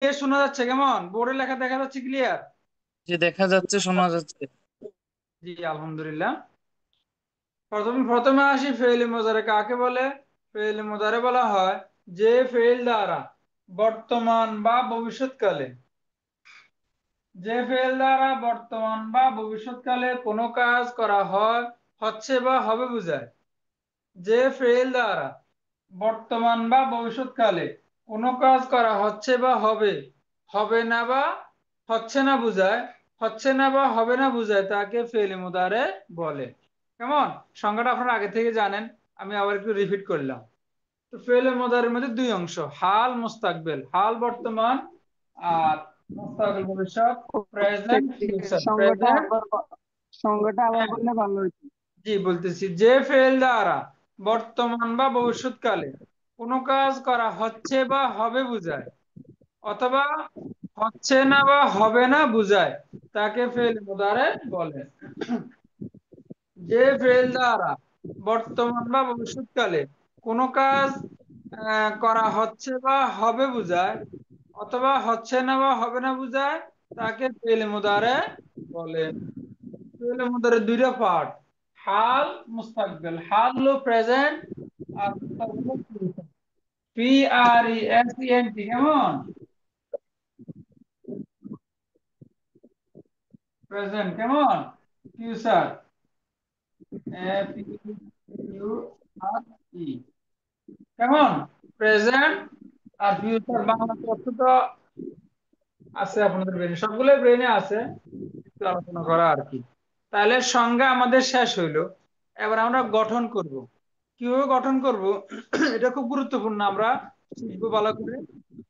শোনা যাচ্ছে? কেমন বোর্ডে লেখা দেখা যাচ্ছে? ক্লিয়ার? যে দেখা যাচ্ছে, শোনা যাচ্ছে। জি, আলহামদুলিল্লাহ। প্রথমে প্রথমে আসি, ফেইল মুজারে কাকে বলে? ফেইল মুজারে বলা হয় যে ফেইল দ্বারা বর্তমান বা ভবিষ্যৎকালে, যে ফেইল দ্বারা বর্তমান বা ভবিষ্যৎকালে কোনো কাজ করা হয়, হচ্ছে বা হবে বোঝায়। যে ফেইল দ্বারা বর্তমান বা ভবিষ্যৎকালে কোনো কাজ করা হচ্ছে বা হবে, হবে না বা হচ্ছে না বোঝায়, হচ্ছে না বা হবে না বোঝায়, তাকে ফেইল মুদারে বলে। কেমন? সংজ্ঞাটা আপনারা আগে থেকে জানেন, আমি আবার একটু রিপিট করলাম। তো ফেইল মুদারের মধ্যে দুই অংশ, হাল মুস্তাকবেল, হাল বর্তমান, আর মুস্তাকবেল ভবিষ্যৎ, প্রেজেন্ট একটু ফিউচার। সংজ্ঞাটা প্রেজেন্ট, আবার সংজ্ঞাটা আবার বললে ভালো হতো। জি বলতেছি, যে ফেল দ্বারা বর্তমান বা ভবিষ্যৎকালে কোনো কাজ করা হচ্ছে বা হবে বুঝায়, অথবা হচ্ছে না বা হবে না বুঝায়, তাকে ফেল মুদারে বলে। যে ফেল দ্বারা বর্তমান বা ভবিষ্যৎকালে কোনো কাজ করা হচ্ছে বা হবে বুঝায়, অথবা হচ্ছে না বা হবে না বুঝায়, তাকে ফেল মুদারে বলে। ফেল মুদারে দুইটা পার্ট, হাল, মুস্তাকবেল। হাল হলো প্রেজেন্ট, আর মুস্তাকবেল হলো ফিউচার। PRESENT, কেমন? প্রেজেন্ট কেমন? ফিউচার FURE, কেমন? প্রেজেন্ট আর ফিউচার বাংলা অর্থ তো আছে আপনাদের ব্রেনে, সবগুলোই ব্রেনে আছে, একটু আলোচনা করা আর কি। তাহলে সংজ্ঞা আমাদের শেষ হইলো। এবার আমরা গঠন করব। কিভাবে গঠন করব এটা খুব গুরুত্বপূর্ণ, আমরা শিখবো ভালো করে।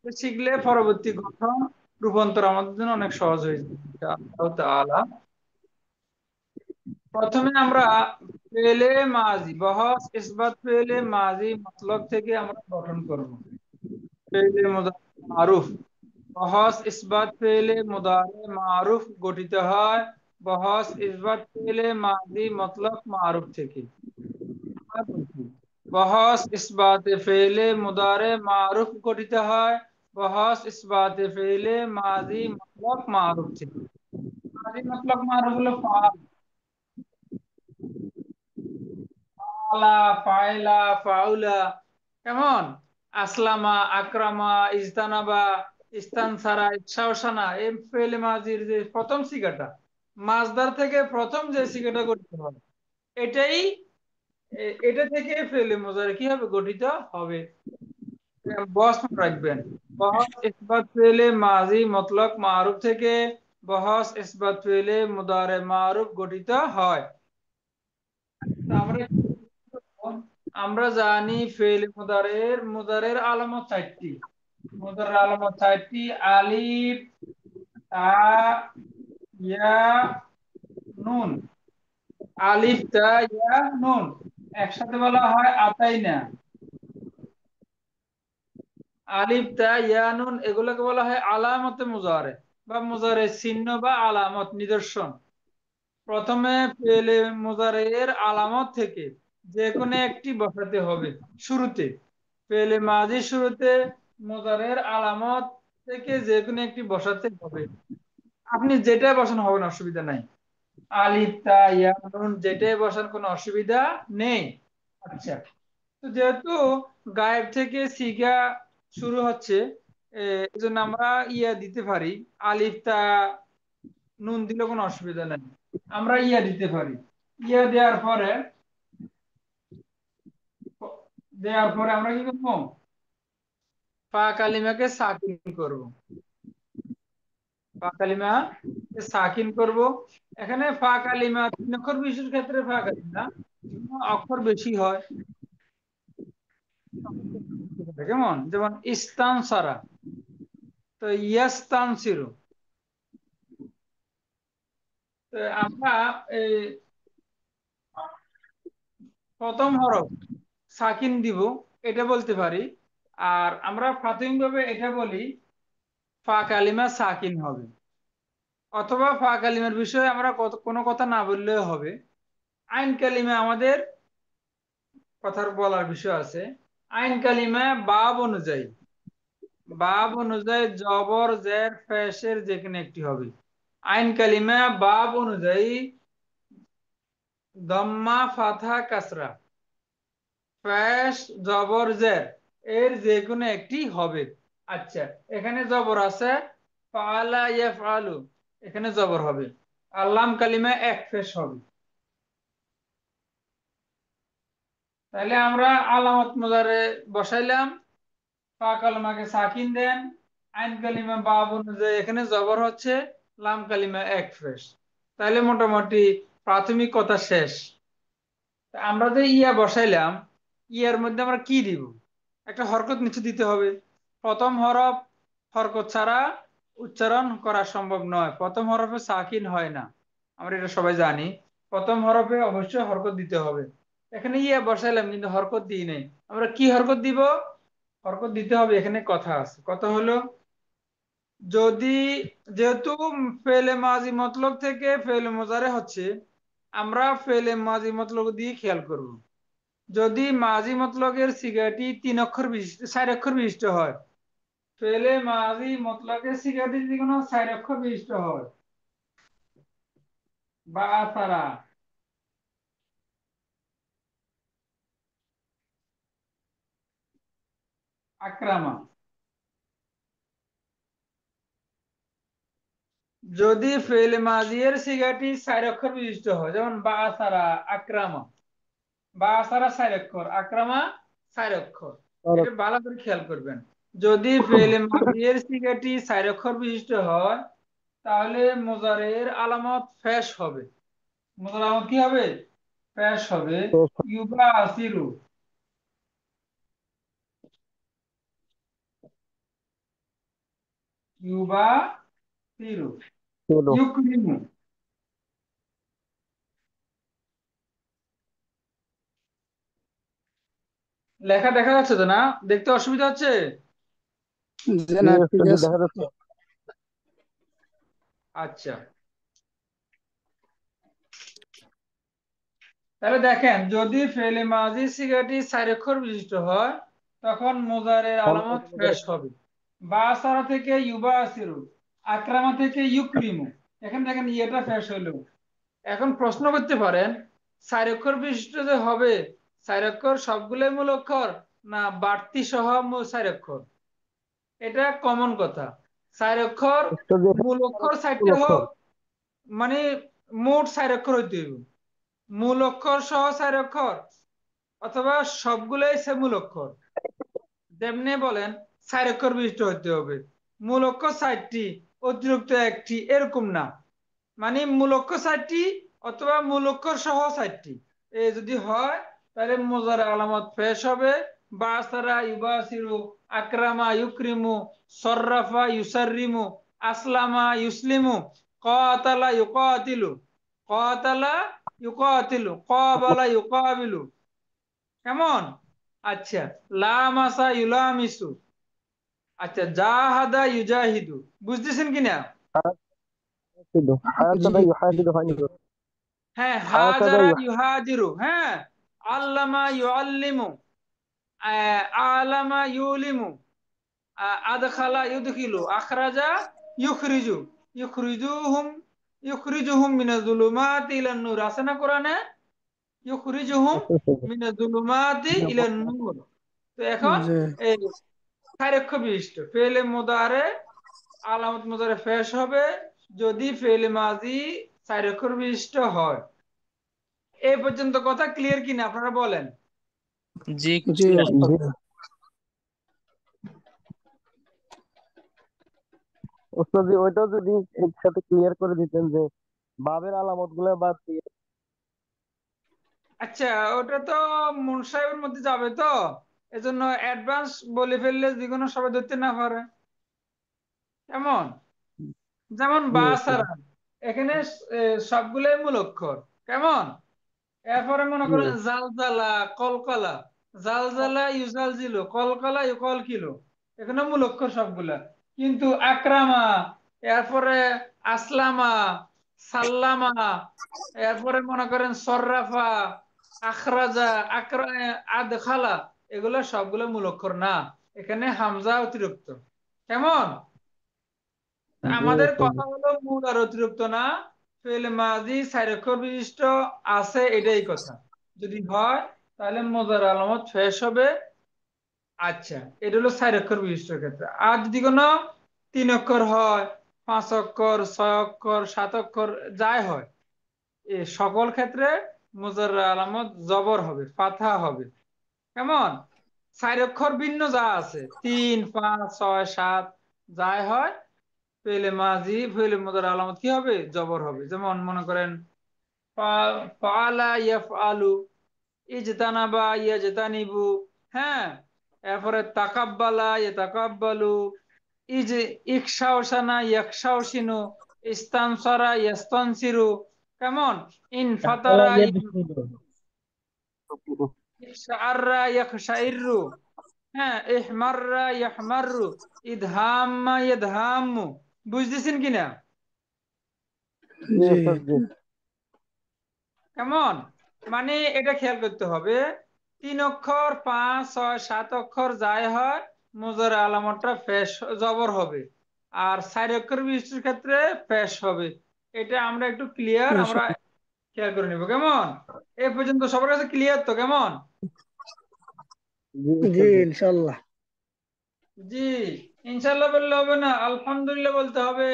তো শিখলে পরবর্তী গঠন রূপান্তর আমাদের জন্য অনেক সহজ হয়ে যাবে ইনশাআল্লাহ তাআলা। প্রথমে আমরা ফেলে মাজি, বহস ইসবাত ফেলে মাজি মতলব থেকে আমরা গঠন করব। ফেলে মুদারে মারুফ, বহস ইসবাত ফেলে মুদারে মারুফ গঠিত হয় বহস ইসবাত ফেলে মাজি মতলব মারুফ থেকে। আবার বলছি, বহস ইসবাতে ফেলে মুদারে মারুফ গঠিত হয় বহস ইসবাতে ফেলে মাজি মতলব মারুফ থেকে। মাজি মতলব মারুফ হলো ফালা, ফাইলা, ফাউলা, কেমন? আসলামা, আকরামা, ইজতানাবা, ইস্তানসারা, ইচ্ছাওসানা, এই ফেলে মাজির যে প্রথম সিগাটা, মাজদার থেকে প্রথম যে সিগাটা গঠিত হয়, এটাই এটা থেকে ফেলে মুজারে কি হবে? গঠিত হবে। বস মনে রাখবেন, বহস ইসবাত ফেলে মাজি মতলব মারুফ থেকে বহস ইসবাত ফেলে মুদারে মারুফ গঠিত হয়। তা আমরা জানি ফেল মুদারের মুদারের আলামত চারটি। মুদারের আলামত চারটি, আলিফ, তা, ইয়া, নুন। আলিফ, তা, ইয়া, নুন একসাথে বলা হয় আতাইনা। আলিফ, তা, ইয়া, নুন এগুলোকে বলা হয় আলামতে মুজারে বা মুজারে চিহ্ন বা আলামত, নিদর্শন। প্রথমে ফেলে মুজারের আলামত থেকে যে কোনো একটি বসাতে হবে শুরুতে। ফেলে মাঝি শুরুতে মুজারের আলামত থেকে যে কোনো একটি বসাতে হবে। আপনি যেটাই বসানো হবে না, অসুবিধা নাই। আলিফ, তা, ইয়া, নুন যেটাই বসান কোনো অসুবিধা নেই। আচ্ছা, তো যেহেতু গায়েব থেকে সিগা শুরু হচ্ছে, এই জন্য আমরা ইয়া দিতে পারি। আলিফ, তা, নুন দিলে কোনো অসুবিধা নেই, আমরা ইয়া দিতে পারি। ইয়া দেওয়ার পরে আমরা কি করবো? ফা কালিমাকে সাকিন করব। ফা কালিমা সাকিন করব। এখানে ফা কালিমা তিন অক্ষর বিশিষ্ট ক্ষেত্রে ফা কালিমা অক্ষর বেশি হয়, কেমন? যেমন ইস্তান সারা, তো ইয়াস্তান সিরো। তো আমরা এই প্রথম হরফ সাকিন দিব, এটা বলতে পারি। আর আমরা প্রাথমিকভাবে এটা বলি ফা কালিমা সাকিন হবে, অথবা ফা কালিমার বিষয়ে আমরা কোনো কথা না বললেও হবে। আইন কালিমা আমাদের কথার বলার বিষয় আছে। আইন কালিমা বাব অনুযায়ী বাব অনুযায়ী জবর জের পেশের যেখানে একটি হবে। আইন কালিমা বাব অনুযায়ী দম্মা ফাথা কাসরা পেশ জবর জের এর যে কোনো একটি হবে। আচ্ছা, এখানে জবর আছে ফাআলা ইয়াফআলু, এখানে জবর হবে। আল্লাম কালিমা এক পেশ হবে। তাহলে আমরা আলামত মুজারে বসাইলাম, ফা কালিমাকে সাকিন দেন, আইন কালিমা বাব অনুযায়ী এখানে জবর হচ্ছে, লাম কালিমা এক পেশ। তাহলে মোটামুটি প্রাথমিক কথা শেষ। তা আমরা যে ইয়া বসাইলাম, ইয়ার মধ্যে আমরা কি দিব? একটা হরকত নিচে দিতে হবে। প্রথম হরফ হরকত ছাড়া উচ্চারণ করা সম্ভব নয়, প্রথম হরফে সাকিন হয় না, আমরা এটা সবাই জানি। প্রথম হরফে অবশ্যই হরকত দিতে হবে। এখানে ইয়া বসাইলাম কিন্তু হরকত দিই নাই, আমরা কি হরকত দিব? হরকত দিতে হবে, এখানে কথা আছে। কথা হলো, যদি, যেহেতু ফেলে মাজি মতলব থেকে ফেলে মুজারে হচ্ছে, আমরা ফেলে মাজি মতলব দিয়ে খেয়াল করব। যদি মাজি মতলবের সিগাটি 3 অক্ষর বিশিষ্ট 4 অক্ষর বিশিষ্ট হয়, ফেলে মাজি মতলবের সিগাটি যদি কোনো 4 অক্ষর বিশিষ্ট হয়, বা তারা আক্রামা, যদি ফেলে মাজির সিগাটি 4 অক্ষর বিশিষ্ট হয়, যেমন বা তারা আক্রামা, বা সারা 4 অক্ষর, আক্রামা 4 অক্ষর, এটা ভালো করে খেয়াল করবেন। যদি ফেলে মাদিয়ের সিগাটি 4 অক্ষর বিশিষ্ট হয়, তাহলে মুজারের আলামত ফেশ হবে। মুজার আলামত কি হবে? ফেশ হবে। ইউবা আসিরু, ইউবা সিরু, ছিল। ইউক্রিমু। লেখা দেখা যাচ্ছে তো না? দেখতে অসুবিধা হচ্ছে? যে জি না, ঠিক ওস্তাদ, জি আছে। দেখা যাচ্ছে। আচ্ছা, তাহলে দেখেন, যদি ফেলে মাজি সিগাটি 4 অক্ষর বিশিষ্ট হয়, তখন মুজারের আলামত ফেশ হবে। বা সারা থেকে ইউবা আসিরু, আক্রামা থেকে ইউক্রিমু। এখন দেখেন ইয়েটা ফেশ হইলো। এখন প্রশ্ন করতে পারেন, 4 অক্ষর বিশিষ্ট যে হবে, 4 অক্ষর সবগুলোই মূল অক্ষর, না বাড়তি সহ 4 অক্ষর? এটা কমন কথা। 4 অক্ষর ওস্তাদ, জি, মূল এখানে অক্ষর ফুল 4টে অক্ষর। হোক, মানে মোট 4 অক্ষর হইতে হইব। মূল অক্ষর সহ 4 অক্ষর, অথবা সবগুলোই সে মূল অক্ষর। যেমনি বলেন 4 অক্ষর বিশিষ্ট হতে হবে, মূল অক্ষর 4টি, অতিরিক্ত একটি, এরকম না। মানে মূল অক্ষর 4টি অথবা মূল অক্ষর সহ 4টি, এ যদি হয়, তাহলে মুজারে আলামত পেশ হবে। বাসারা ইউবাসিরু, আকরামা ইউকরিমু, সররাফা ইউসাররিমু, আসলামা ইউসলিমু, কাতালা ইউকাতিলু, কাতালা ইউকাতিলু, কাবালা ইউকাবিলু। কেমন? আচ্ছা, লামাসা ইউলামিসু। আচ্ছা, জাহাদা ইউজাহিদু। বুঝতেছেন কিনা? হাসিদু, জি হাসাদা ইউহাসিদু হয়নি তো? হ্যাঁ, হাসাদা হাজারা ইউহাজিরু, হ্যাঁ, আল্লামা ইউআল্লিমু, আলামা ইউলিমু, আদখালা ইউদখিলু, আখরাজা ইউখরিজু, ইউখরিজুহুম, ইউখরিজুহুম মিনাজ জুলুমাতি ইলান নূর। আছে না কোরআনে? ইউখরিজুহুম মিনাজ জুলুমাতি ইলান নূর। তো এখন জি। এই 4 অক্ষর বিশিষ্ট ফেলে মুদারে আলামত মুদারে ফেশ হবে, যদি ফেলে মাজি 4 অক্ষর বিশিষ্ট হয়। এই পর্যন্ত কথা ক্লিয়ার কিনা আপনারা বলেন? জি জি clear। ওস্তাদ, জি, ওইটাও যদি একসাথে ক্লিয়ার করে দিতেন যে বাবের আলামত গুলো বাদ দিয়ে। আচ্ছা, ওটা তো মুন সাহেবের মধ্যে যাবে তো, এজন্য অ্যাডভান্স বলে ফেললে যেকোনো সবাই ধরতে না পারে। কেমন? যেমন জি ওস্তাদ। বাসারা, এখানে সবগুলোই মূল অক্ষর। কেমন? এরপরে মনে জি। করেন জালজালা, কলকলা, জালজালা ইউজালজিলু, কলকলা ইউকলকিলু, এখানে মূল অক্ষর সবগুলা। কিন্তু আকরামা, এরপরে আসলামা, সাল্লামা, এরপরে মনে করেন সররাফা, আখরাজা, আদখালা, এগুলো সবগুলো মূল অক্ষর না, এখানে হামজা অতিরিক্ত। কেমন? জি আমাদের ওস্তাদ জি। কথা হলো মূল আর অতিরিক্ত না, ফেল মাজি চার অক্ষর বিশিষ্ট আছে, এটাই কথা। যদি হয় তাহলে মোজার আলামত ফেস হবে। আচ্ছা, এটা হলো চার অক্ষর বিশিষ্ট ক্ষেত্রে। আর যদি কোনো তিন অক্ষর হয়, পাঁচ অক্ষর, ছয় অক্ষর, সাত অক্ষর, যাই হয়, এ সকল ক্ষেত্রে মোজার আলামত জবর হবে, ফাতহা হবে। কেমন? চার অক্ষর ভিন্ন যা আছে, তিন, পাঁচ, ছয়, সাত, যাই হয়, ফেলে মাজি ফেলে মুদার আলামত কি হবে? জবর হবে। যেমন মনে করেন ফাআলা ইয়াফআলু, ইজতানাবা ইয়াজতানিবু, হ্যাঁ। এরপরে তাকাব্বালা ইয়াতাকাব্বালু, ইজ ইকশাওশানা ইয়াকশাওশিনু, ইস্তানসারা ইয়াস্তানসিরু। কেমন? তাহলে ইনফাতারা ইয়ে দিছিল। ইকশাআররা ইয়াকশাইরু, হ্যাঁ। ইহমাররা ইয়াহমারু, ইদহাম্মা ইয়াদহাম্মু। বুঝতেছেন কিনা? জি জি, ওস্তাদ জি। কেমন? মানে এটা খেয়াল করতে হবে, তিন অক্ষর, পাঁচ, ছয়, সাত অক্ষর যাই হয়, মুজার আলামতটা পেশ জবর হবে। আর চার অক্ষর বিশিষ্ট ক্ষেত্রে পেশ হবে। এটা আমরা একটু ক্লিয়ার, আমরা ইনশাল্লাহ। খেয়াল করে নিব। কেমন? এ পর্যন্ত সবার কাছে ক্লিয়ার তো? কেমন? জি জি, ওস্তাদ জি। ইনশাল্লাহ। জি। ইনশাল্লাহ বললে হবে না, আলহামদুলিল্লাহ বলতে হবে।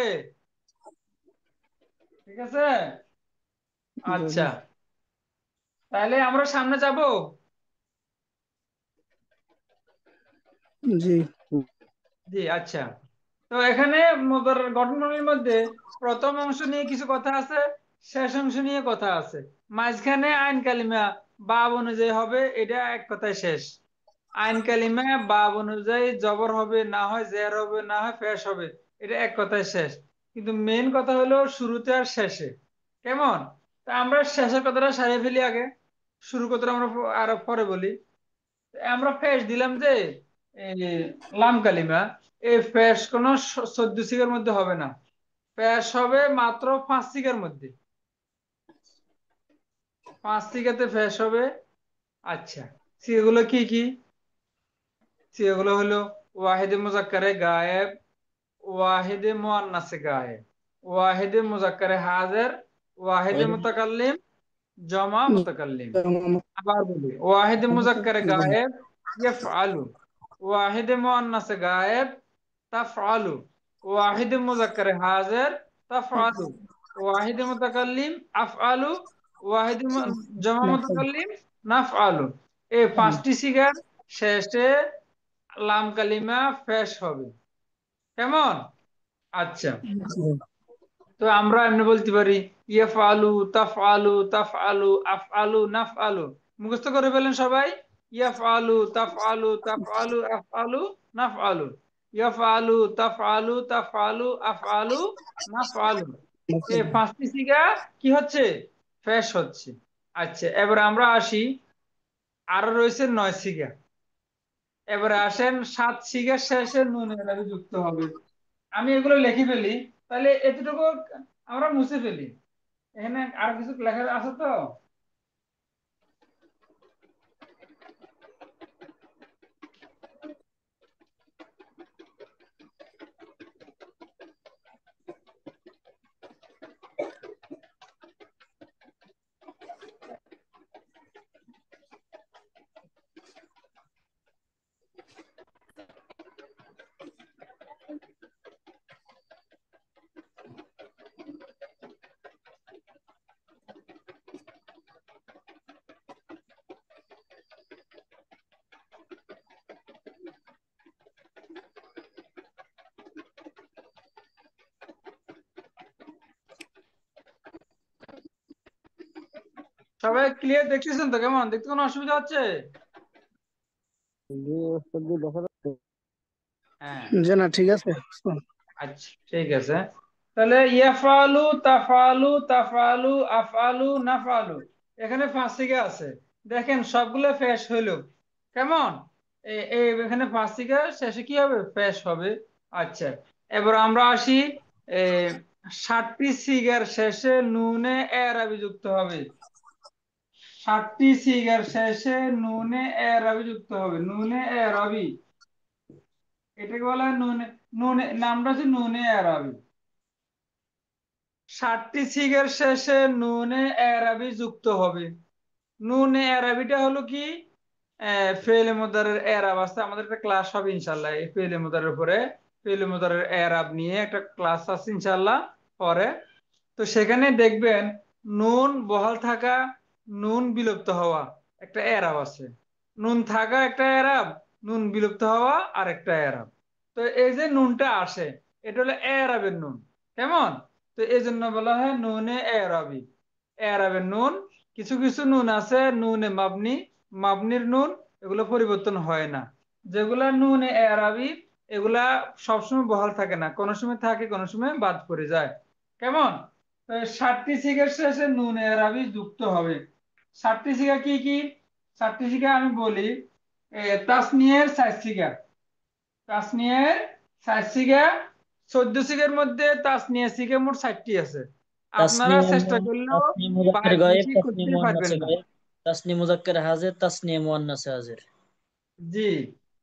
ঠিক আছে? জি, আচ্ছা, জি, তাহলে আমরা সামনে যাব। জি, জি, আচ্ছা। তো এখানে গঠনগুলির মধ্যে প্রথম অংশ নিয়ে কিছু কথা আছে, শেষ অংশ নিয়ে কথা আছে, মাঝখানে আইন কালিমা বাব অনুযায়ী হবে, এটা এক কথায় শেষ। আইন কালিমা বাব অনুযায়ী জবর হবে, না হয় জের হবে, না হয় পেশ হবে, এটা এক কথায় শেষ। কিন্তু মেন কথা হলো শুরুতে আর শেষে। কেমন? তা আমরা শেষের কথাটা সারিয়ে ফেলি আগে, শুরু কথাটা আমরা আরো পরে বলি। আমরা ফেস দিলাম যে এই লাম কালিমা, এই ফেস কোন 14 সিগের মধ্যে হবে না, ফেস হবে মাত্র 5 সিগের মধ্যে। 5 সিগাতে ফেস হবে। আচ্ছা, সিগাগুলো কি কি? সিগাগুলো হলো ওয়াহিদে মুজাক্কারে গায়েব, ওয়াহিদে মুআন্নাসে গায়েব, ওয়াহিদে মুজাক্কারে হাজির, ওয়াহিদে মুতাকাল্লিম, জমা মুতাকাল্লিম। আবার বলি, ওয়াহিদে মুজাক্কারে গায়েব ইয়াফআলু, ওয়াহিদে মুআন্নাসে গায়েব তাফআলু, ওয়াহিদে মুজাক্কারে হাজির তাফআলু, ওয়াহিদে মুতাকাল্লিম আফআলু, ওয়াহিদে জমা মুতাকাল্লিম নাফআলু। এই 5টি সিগার শেষে লাম কালিমা ফেশ হবে। কেমন? আচ্ছা, তো আমরা এমনি বলতে পারি ইয়াফআলু, তাফআলু, তাফআলু, আফআলু, নাফআলু। মুখস্থ করে ফেলেন সবাই। ইয়াফআলু, তাফআলু, তাফআলু, আফআলু, নাফআলু। ইয়াফআলু, তাফআলু, তাফআলু, আফআলু, নাফআলু। এই 5টি সিগা কি হচ্ছে? ফেশ হচ্ছে। আচ্ছা, এবার আমরা আসি, আরো রয়েছে 9 সিগা। এবারে আসেন 7 সিগার শেষে নুন এরাবি যুক্ত হবে। আমি এগুলো লিখে ফেলি, তাহলে এতটুকু আমরা মুছে ফেলি। এখানে আর কিছু লেখা আছে তো? সবাই ক্লিয়ার দেখতেছেন তো? কেমন দেখতে কোনো অসুবিধা হচ্ছে? জি ওস্তাদ জি দেখা যাচ্ছে। হ্যাঁ, জি, না, ঠিক আছে। আচ্ছা, ঠিক আছে। তাহলে ইয়াফালু, তাফালু, তাফালু, আফালু, নাফালু, এখানে 5 সিগা আছে। দেখেন সবগুলো ফেস হইলো। কেমন? এখানে 5 সিগা শেষে কি হবে? ফেস হবে। আচ্ছা, এবার আমরা আসি, এ 60টি সিগার শেষে নুনে এরাবি যুক্ত হবে। 60টি সিগার শেষে নুনে এরাবি যুক্ত হবে। নুনে এরাবি, এটাকে বলা হয় নুনে নুনে নামটা হচ্ছে নুনে এরাবি। 60টি সিগের শেষে নুনে এরাবি যুক্ত হবে। নুনে এরাবিটা হলো কি, ফেলে মুদারের এরাব আছে, আমাদের একটা ক্লাস হবে ইনশাল্লাহ এই ফেলে মুদারের উপরে। ফেলে মুদারের এরাব নিয়ে একটা ক্লাস আছে ইনশাল্লাহ পরে। তো সেখানে দেখবেন নুন বহাল থাকা, নুন বিলুপ্ত হওয়া, একটা এরাব আছে। নুন থাকা একটা এরাব, নুন বিলুপ্ত হওয়া আর একটা এরাব। তো এই যে নুনটা আসে, এটা হলো এরাবের নুন। কেমন? তো এই জন্য বলা হয় নুনে এরাবি, এরাবের নুন। কিছু কিছু নুন আছে নুনে মাবনি, মাবনির নুন, এগুলো পরিবর্তন হয় না। যেগুলা নুনে এরাবি, এগুলা সবসময় বহাল থাকে না, কোনো সময় থাকে কোনো সময় বাদ পড়ে যায়। কেমন? 60টি সিগের শেষে নুন এরাবি যুক্ত হবে। 60টি সিগা কি কি? 60টি সিগা আমি বলি। তাসনিয়ের 4 সিগা, তাসনিয়ের 4 সিগা। 14 সিগের মধ্যে তাসনিয়া সিগা মোট 60টি আছে। আপনারা চেষ্টা করলেও তাসনিয়া মুজাক্কার গায়েব, বেশি তাসনিয়া করতে পারবেন মুয়ান্নাসে না। গায়েব, তাসনিয়া মুজাক্কার হাজির, তাসনিয়া মুয়ান্নাসে হাজির। জি,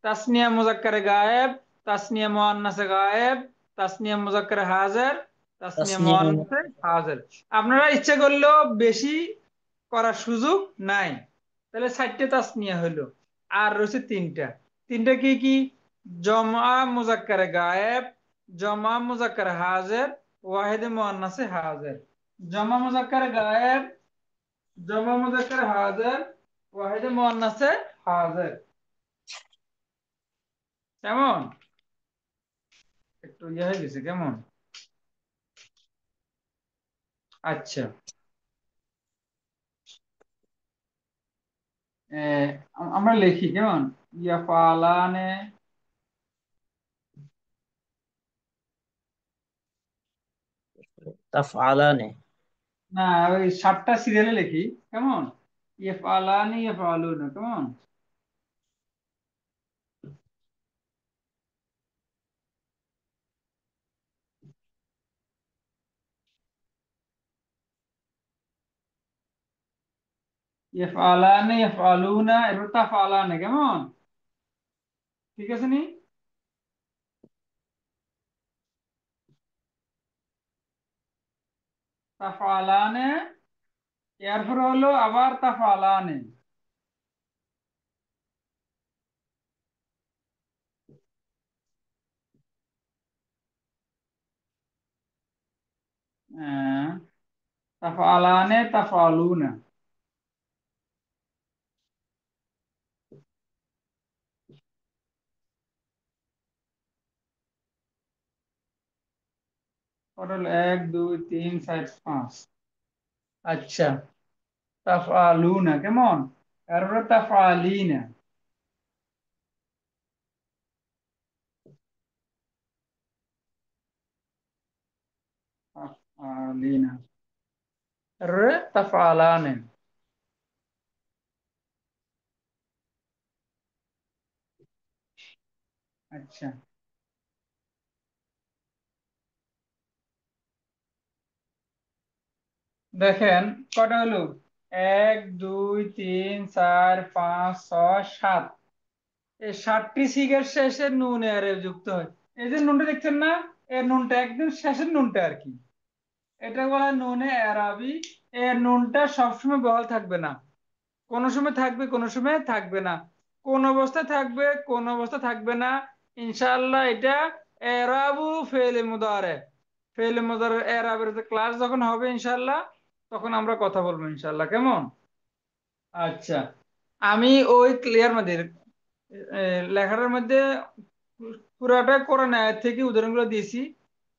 তাসনিয়া মুজাক্কারে গায়েব, তাসনিয়া মুআন্নাসে গায়েব, তাসনিয়া মুজাক্কারে হাজির, তাসনিয়া তাসনিয়া মুআন্নাসে হাজির। আপনারা ইচ্ছে করলেও বেশি করার সুযোগ নাই। তাহলে 4টে তাসনিয়া হইলো। আর রয়েছে তিনটা। তিনটা কি কি? জমা মুজাক্কারে গায়েব, জমা মুজাক্কারে হাজির, ওয়াহিদে মুআন্নাসে হাজির। জমা মুজাক্কারে গায়েব, জমা মুজাক্কারে হাজির, ওয়াহিদে মুআন্নাসে হাজির। কেমন? একটু ইয়ে হয়ে গেছে কেমন? আচ্ছা। আমরা লিখি কেমন? ইয়াফালানে। তাফআলানে। না, ওই 7টা সিরিয়ালে লিখি। কেমন? ইয়াফালানি ইয়াফালুনা। কেমন? ইয়াফালানি ইয়াফালুনা, এবার তাফালানে। কেমন? ঠিক আছে নি? তাফালানে, এরপর হলো আবার তাফালানে। আহ, তাফালানে তাফালুনা। ওটা হলো 1 2 3 4 5। আচ্ছা, তাফালুনা। কেমন? এরপরে তাফালিনা, তাফালিনা। এরপরে তাফালানে। আচ্ছা, দেখেন কটা হলো? 1 2 3 4 5 6 7। এই 7টি সিগের শেষে নুন এর যুক্ত হয়। এই যে নুনটা দেখছেন না, এই নুনটা একদম শেষের নুনটা আর কি, এটা বলা হয় নুনে আরবি। এর নুনটা সবসময় বহাল থাকবে না, কোনো সময় থাকবে কোনো সময় থাকবে না, কোন অবস্থায় থাকবে কোন অবস্থা থাকবে না। ইনশাআল্লাহ এটা এরাবু ফেলে মুদারে, ফেলে মুদারে এরাবের ক্লাস যখন হবে ইনশাআল্লাহ, তখন আমরা কথা বলবো ইনশাআল্লাহ। কেমন? আচ্ছা, আমি ওই ক্লিয়ার মধ্যে লেখাটার মধ্যে পুরাটা কোরআন আয়াত থেকে উদাহরণগুলো দিয়েছি।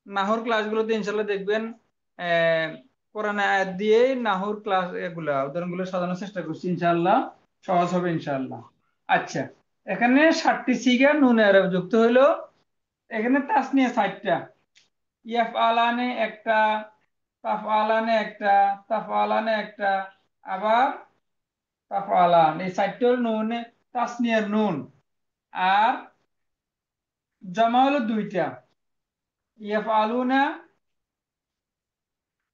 নাহর ক্লাসগুলোতে ইনশাল্লাহ দেখবেন আহ, কোরআন আয়াত দিয়ে নাহর ক্লাস এগুলা উদাহরণগুলো সাজানোর চেষ্টা করছি ইনশাল্লাহ। সহজ হবে ইনশাল্লাহ। আচ্ছা, এখানে 7টি সিগা নুন আরব যুক্ত হইলো। এখানে তাসনিয়া 4টা। ইয়াফ আলানে একটা, তাফ আলানে একটা, তাফ আলানে একটা, আবার তাফ আলান। এই 4টি হলো নুনে তাসনিয়ার নুন। আর জমা হলো 2টা, ইয়াফ আলুনা,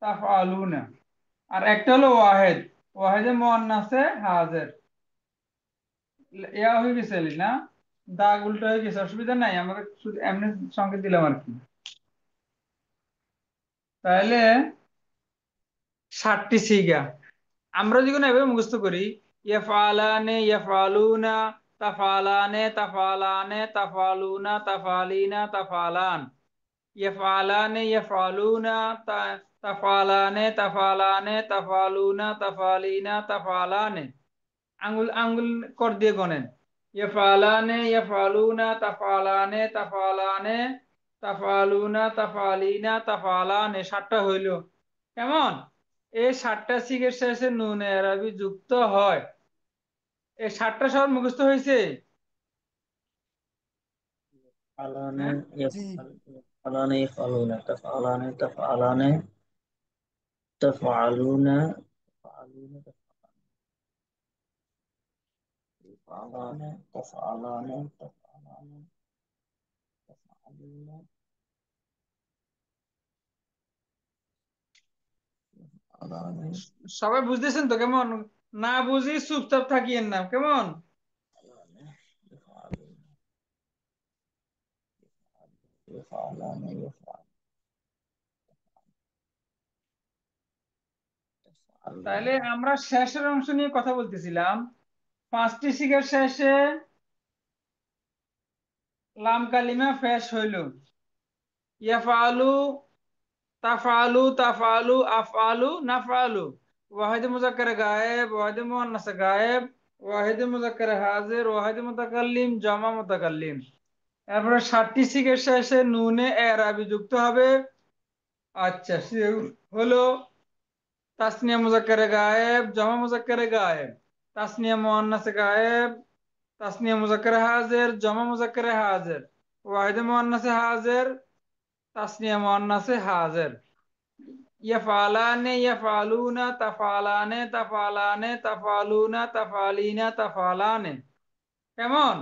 তাফ আলুনা। আর একটা হলো ওয়াহেদ, ওয়াহেদে মুয়ান্নাসে হাজির। ইয়া হয়ে গেছে না? দাগ উল্টো হয়ে গেছে, অসুবিধা নাই, আমরা শুধু এমনি সংকেত দিলাম আর কি। তাহলে 60টি সিগা আমরা যখন এভাবে মুখস্থ করি, ইয়াফআলানে ইয়াফআলুনা, তাফআলানে তাফআলানে, তাফআলুনা তাফআলিনা, তাফআলান, ইয়াফআলানে ইয়াফআলুনা, তাফআলানে তাফআলানে, তাফআলুনা তাফআলিনা, তাফআলানে। আঙ্গুল আঙ্গুল কর দিয়ে গণেন। ইয়াফআলানে ইয়াফআলুনা, তাফআলানে তাফআলানে, তাফআলুনা তাফআলিনা, তাফআলানে। 60টা হইল। কেমন? এই 60টা সিগের শেষে নুনে আরবি যুক্ত হয়। এই 60টা শব্দ মুখস্থ হয়েছে। ফালানে হ্যাঁ, ফালানে ফালুনা তাফআলানে তাফআলানে তাফআলুনা তাফআলুনা তাফআলানে তাফআলানে তাফআলানে তাফআলুনা তাফআলানে সবাই বুঝতেছেন তো? কেমন? না বুঝি চুপচাপ থাকিয়েন না, কেমন? তাফআলানে يفعلان তাহলে يفعلون আমরা শেষের অংশ নিয়ে কথা বলতেছিলাম। 5টি সিগের শেষে লাম কালিমা ফেশ হইল। ইয়াফআলু, তাফআলু, তাফআলু, আফআলু, নাফআলু। ওয়াহিদ মুযাক্কার গায়েব, ওয়াহিদ মুআন্নাস গায়েব, ওয়াহিদ মুযাক্কার হাজির, ওয়াহিদ মুতাকাল্লিম, জামা মুতাকাল্লিম। এরপরে 60টি সিগের শেষে নুনে এরাবি যুক্ত হবে। আচ্ছা, সে হলো তাসনিয়া মুযাক্কারে গায়েব, জামা মুযাক্কারে গায়েব, তাসনিয়া মুআন্নাসে গায়েব, তাসনিয়া মুযাক্কারে হাজির, জামা মুযাক্কারে হাজির, ওয়াহিদ মুআন্নাসে হাজির, তাসনিয়া মুআন্নাসে হাজির। ইয়াফআলানে ইয়াফআলুনা, তাফআলানে তাফআলানে, তাফআলুনা তাফআলিনা, তাফআলানে। কেমন?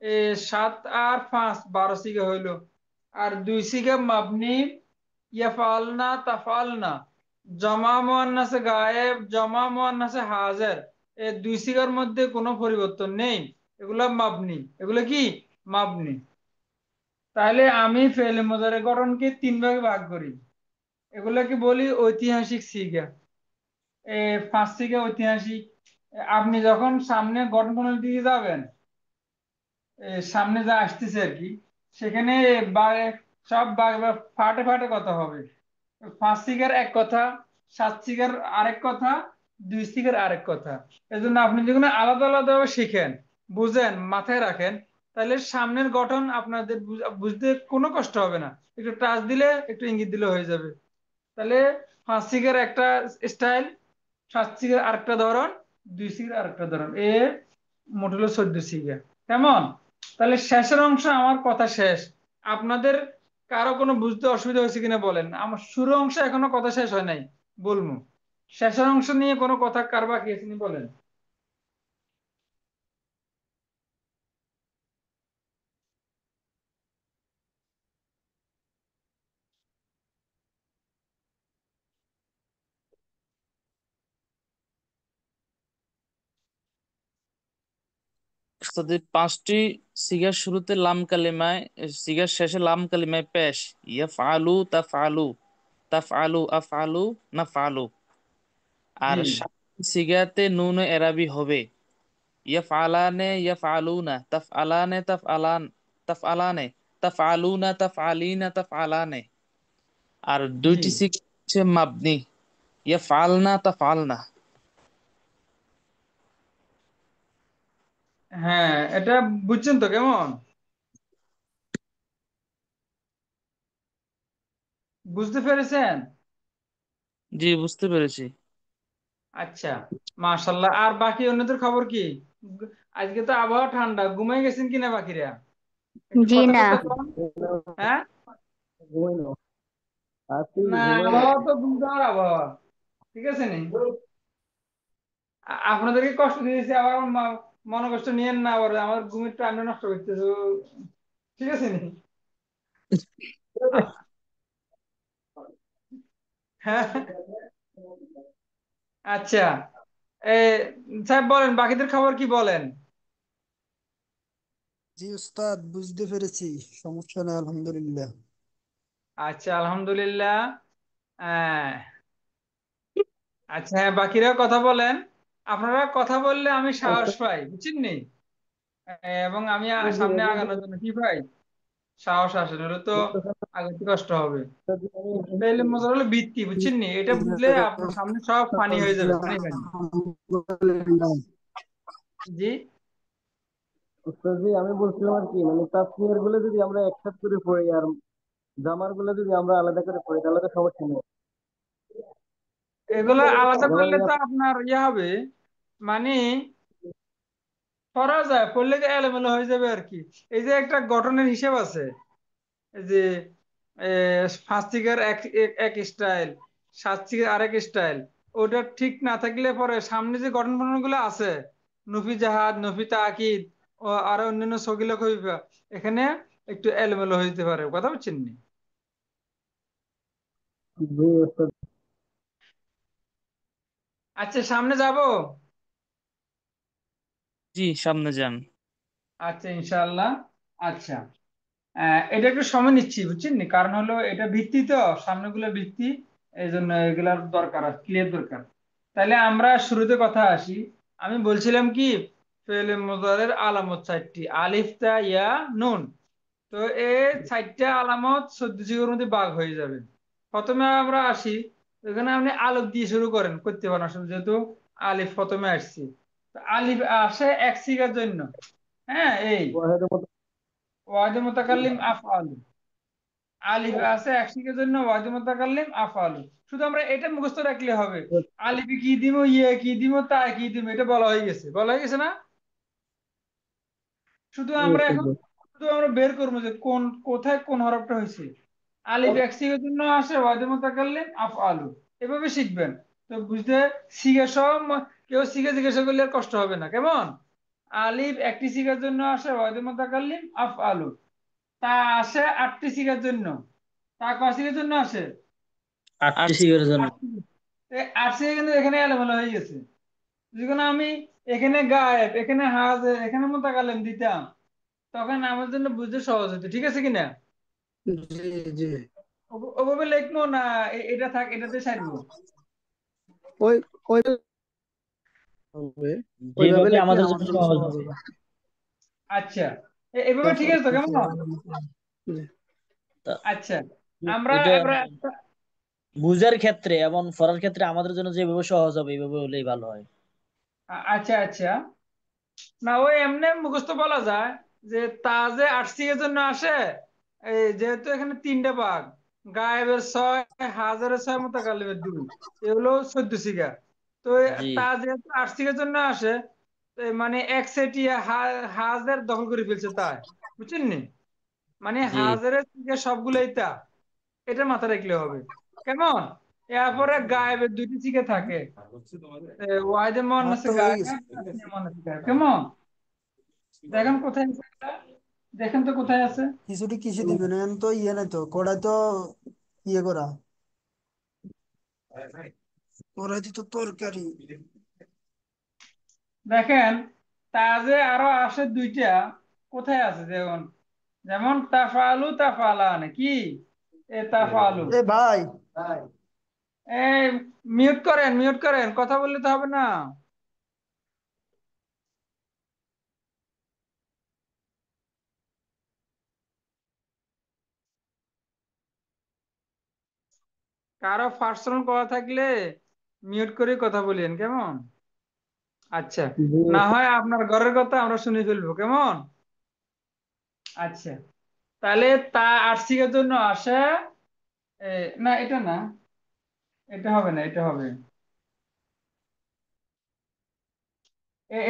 এ 7 আর 5 12 সিগা হইল। আর 2 সিগা মাবনি। ইয়াফআলনা তাফআলনা, জমা মুআন্নাসে গায়েব, জমা মুআন্নাসে হাজির। এই 2 সিগার মধ্যে কোনো পরিবর্তন নেই। এগুলা মাবনি। এগুলো কি? মাবনি। তাহলে আমি ফেলে মুজারে গঠনকে 3 ভাগে ভাগ করি। এগুলাকে বলি ঐতিহাসিক সিগা। 5 সিগা ঐতিহাসিক। আপনি যখন সামনে গঠন প্রণালীর দিকে যাবেন, সামনে যা আসতেছে আর কি, সেখানে সব ফাটে ফাটে কথা হবে। 5 সিগার এক কথা, 7 সিগার আরেক কথা, 2 সিগার আরেক কথা। এজন্য আপনি যখন আলাদা আলাদা ভাবে শিখেন, বুঝেন, মাথায় রাখেন, তাহলে সামনের গঠন আপনাদের বুঝতে কোনো কষ্ট হবে না। একটু টাচ দিলে, একটু ইঙ্গিত দিলে হয়ে যাবে। তাহলে 5 সিগার একটা স্টাইল, 7 সিগার আরেকটা ধরন, 2 সিগার আরেকটা ধরন। মোট হলো 14 সিগার। কেমন? তাহলে শেষের অংশ আমার কথা শেষ। আপনাদের কারো কোনো বুঝতে অসুবিধা হয়েছে কিনা বলেন। আমার শুরু অংশ এখনো কথা শেষ হয় নাই, বলবো। শেষের অংশ নিয়ে কোনো কথা কার বাকি আছে নি বলেন। যদি 5টি সিগার শুরুতে লাম কালিমায়, সিগার শেষে লাম কালিমায় পেশ। ইয়াফআলু তাফআলু, তাফআলু আফআলু, নাফআলু। জি, আর 7টি সিগাতে নুন এরাবি হবে। ইয়াফআলানে ইয়াফআলুনা, তাফআলানে তাফআলান, তাফআলানে, তাফআলুনা তাফআলিনা, তাফআলানে। আর জি। 2টি সিগা হচ্ছে মাবনি। ইয়াফআলনা তাফআলনা। হ্যাঁ, এটা বুঝছেন তো? কেমন? বুঝতে পেরেছেন? জি, বুঝতে পেরেছি। আচ্ছা, মাশাল্লাহ। আর বাকি অন্যদের খবর কি? আজকে তো আবহাওয়া ঠান্ডা, ঘুমাই গেছেন কিনা বাকিরা? একটু জি না। কথাবার্তা কম। হ্যাঁ, ঘুমাইনো আজকে না, ঘুমাই নাই। আবহাওয়া তো ঘুম দেওয়ার আবহাওয়া। ঠিক আছে নি? আপনাদেরকে কষ্ট দিয়েছি, আবার আমার মনে কষ্ট নিয়েন না, আবার আমার ঘুমের টাইমটা নষ্ট করতেছে। ঠিক আছে নি? আ- হ্যাঁ। আচ্ছা, এ সাহেব বলেন, বাকিদের খবর কি বলেন? জি উস্তাদ, বুঝতে পেরেছি। সমস্যা নেই, আলহামদুলিল্লাহ। আচ্ছা, আলহামদুলিল্লাহ। আহ, আচ্ছা, হ্যাঁ, বাকিরা কথা বলেন। আপনারা কথা বললে আমি সাহস আচ্ছা, পাই, বুঝছেন নি? এবং আমি যদি সামনে এর মধ্যে আগানোর জন্য কি পাই, সাহস আসে, নাহলে তো বুঝতেছেন আগাতে কষ্ট হবে। যদি আমি তাহলে মজার হলো ভিত্তি, বুঝছেন নি? এটা বুঝলে আপনার সামনে সব পানি হয়ে যাবে, পানি পানি। আলহামদুলিল্লাহ। জি। উস্তাদ জি, আমি বলছিলাম আর কি, মানে তাসমিয়ার গুলো যদি আমরা একসাথে করে পড়ি আর জামার গুলো যদি আমরা আলাদা করে পড়ি তাহলে তো সমস্যা নেই। এগুলা আলাদা যেমন করলে তো আপনার ইয়ে হবে, মানে করা যায়, পড়লে যে এলোমেলো হয়ে যাবে আর কি। এই যে একটা গঠনের হিসাব আছে, এই যে ফার্স্ট এক এক এক স্টাইল, সাতদিকের আরেক স্টাইল। ওটা ঠিক না থাকলে পরে সামনে যে গঠন প্রণয়ন গুলো আছে, নফি জাহাদ, নফি তাকিদ, ও আরো অন্যান্য সগিলা খবিফা, এখানে একটু এলোমেলো হয়ে যেতে পারে, কথা বুঝছেন নি? জি উস্তাদ। আচ্ছা, সামনে যাব। জি, সামনে যান। আচ্ছা, ইনশাআল্লাহ। আচ্ছা, এটা একটু সময় নিচ্ছি, বুঝছেন নি? কারণ হলো এটা ভিত্তি, তো সামনেগুলো ভিত্তি, এই জন্য এগুলার দরকার, ক্লিয়ার দরকার। তাহলে আমরা শুরুতে কথা আসি। আমি বলছিলাম কি, ফেলে মুজারের আলামত চারটি, আলিফ তা ইয়া নুন। তো এই চারটা আলামত 14 যুগের মধ্যে ভাগ হয়ে যাবে। প্রথমে আমরা আসি, এখানে আপনি আলিফ দিয়ে শুরু করেন, করতে পারেন আসলে, যেহেতু আলিফ প্রথমে আসছি। তো আলিফ আসে এক সিগার জন্য। হ্যাঁ, এই ওয়াহেদের মতো। ওয়াহিদুল মুতাকাল্লিম আফআল। আলিফ আছে একশিকের জন্য, ওয়াহিদুল মুতাকাল্লিম আফআল। শুধু আমরা এটা মুখস্থ রাখলে হবে। আলিফে কি দিব, ইয়ে কি দিব, তা কি দিব, এটা বলা হয়ে গেছে, বলা হয়ে গেছে না? শুধু জি আমরা উস্তাদ এখন জি। শুধু আমরা বের করবো যে কোন কোথায় কোন হরফটা হয়েছে। আলিফ একশিকের জন্য আসে, ওয়াহিদুল মুতাকাল্লিম আফআলু। এভাবে শিখবেন। তো বুঝতে শিখে সব কেউ শিখে জিজ্ঞাসা করলে আর কষ্ট হবে না, কেমন? আলিফ একটি শিখার জন্য আসে, ওয়াহিদুল মুতাকাল্লিম আফআলু। তা আসে আটটি শিখার জন্য। তা কয় জন্য আসে? আটটি আট। সিগারের জন্য। আটটি। আটটি কিন্তু এখানে এলোমেলো হয়ে গেছে। যখন আমি এখানে গায়েব, এখানে হাজের, এখানে মোতাকাল্লিম দিতাম, তখন আমার জন্য বুঝতে সহজ হতো, ঠিক আছে কিনা? জি জি। ওভাবে লিখবো না, এটা থাক, এটাতে সারবো। ওই ওই হবে, ওইভাবে যেভাবে লিখলে আমাদের আমার জন্য জন্য সহজ সহজ হবে। হবে। আচ্ছা, এভাবে ঠিক তাফাল আছে তো, কেমন? তাফাল। জি। তা- আচ্ছা, আমরা এটা এবার বুঝার ক্ষেত্রে এবং পড়ার ক্ষেত্রে আমাদের জন্য যেভাবে সহজ হবে এইভাবে হলেই ভালো হয়। আচ্ছা, আচ্ছা, না ওই এমনি মুখস্থ বলা যায় যে তাজে আটসিকের জন্য আসে। এই যেহেতু এখানে তিনটা ভাগ, গায়েবের ছয়, হাজারের ছয়, মোতাকাল্লিমের দুই, এগুলো 14 সিগা। তো জি তা যেহেতু আটসিকের জন্য আসে, মানে এক সেটিয়া হাজার দখল করে ফেলছে তাই, বুঝছেন নি? মানে জি হাজারের সিগা সবগুলোই তা, এটা মাথা রাখলে হবে, কেমন? এরপরে গায়েবের দুইটি সিগা থাকে, ওয়াহিদে আমার মোয়ান্নাসে তো হয়ে গায়েব, গেছে। তাসনিয়া মোয়ান্নাসে গায়েব, কেমন? দেখেন কোথায় আছে এটা? দেখেন তো কোথায় আছে। খিচুড়ি কিসে দিবেন? এখন তো ইয়ে নাই তো, কড়াই তো ইয়ে করা, কড়াইতে তো তরকারি। দেখেন, তাজে আরো আসে দুইটা, কোথায় আছে যেমন, যেমন তাফালু তাফালান কি, এ তাফালু। এ ভাই, এই মিউট করেন, মিউট করেন, কথা বললে তো হবে না। কারো পার্সোনাল কথা থাকলে মিউট করে কথা বলেন, কেমন? আচ্ছা, জি না উস্তাদ। হয় আপনার ঘরের কথা আমরা শুনে ফেলবো, কেমন? আচ্ছা, তাহলে তা আরসিকের জন্য আসে, এ, না এটা না, এটা হবে না, এটা হবে,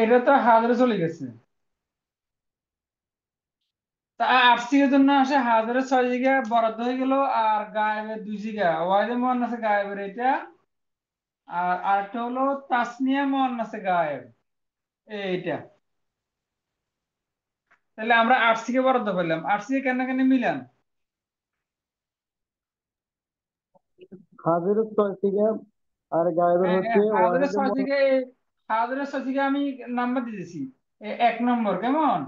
এটা তো হাজারে চলে গেছে। তা আরসিকের জন্য আসে হাজারে 6 জিগা বরাদ্দ হয়ে গেল, আর গায়েবের 2 জিগা, ওয়াহিদে মোয়ান্নাসে গায়েবের এটা, আর আরেকটা হলো তাসনিয়া মোয়ান্নাসে গায়েব, এইটা। তাহলে আমরা আরসিকে বরাদ্দ পেলাম, আরসিকে কেন কেন মিলান? হাজির 6 থেকে আর গায়েবের হচ্ছে হাজারে ওয়াহেদের ছয় মতো। থেকে হাজারে 6 থেকে আমি নাম্বার দিতেছি, 1 নম্বর, কেমন?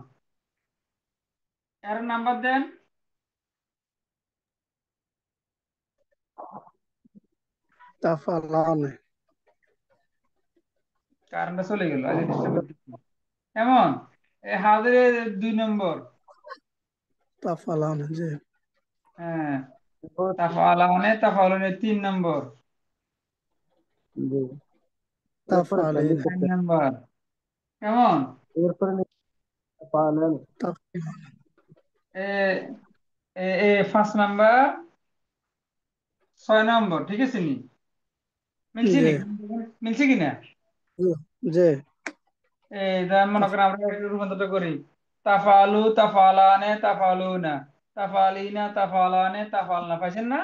এর নাম্বার দেন। তাফালানে। কারেন্টটা চলে গেল, আজ ডিস্টার্ব করতেছি। কেমন? এই হাজারে 2 নম্বর। তাফালানে, জি। হ্যাঁ, এরপর তাফালানে তাফালুনে 3 নম্বর। জি, এরপরে তাফালিনে। 4 নম্বর। কেমন? এরপরে পালেন। তাফিলানে। এ এ 5 নম্বর, 6 নম্বর। ঠিক আছে নি? মিলছি জি, নি? মিলছে কিনা? জি, জি। এই যেমন মনে করেন আমরা একটু রূপান্তরটা করি। তাফালু তাফালানে তাফালুনা, তাফালিনা তাফালানে তাফালনা, পাইছেন না?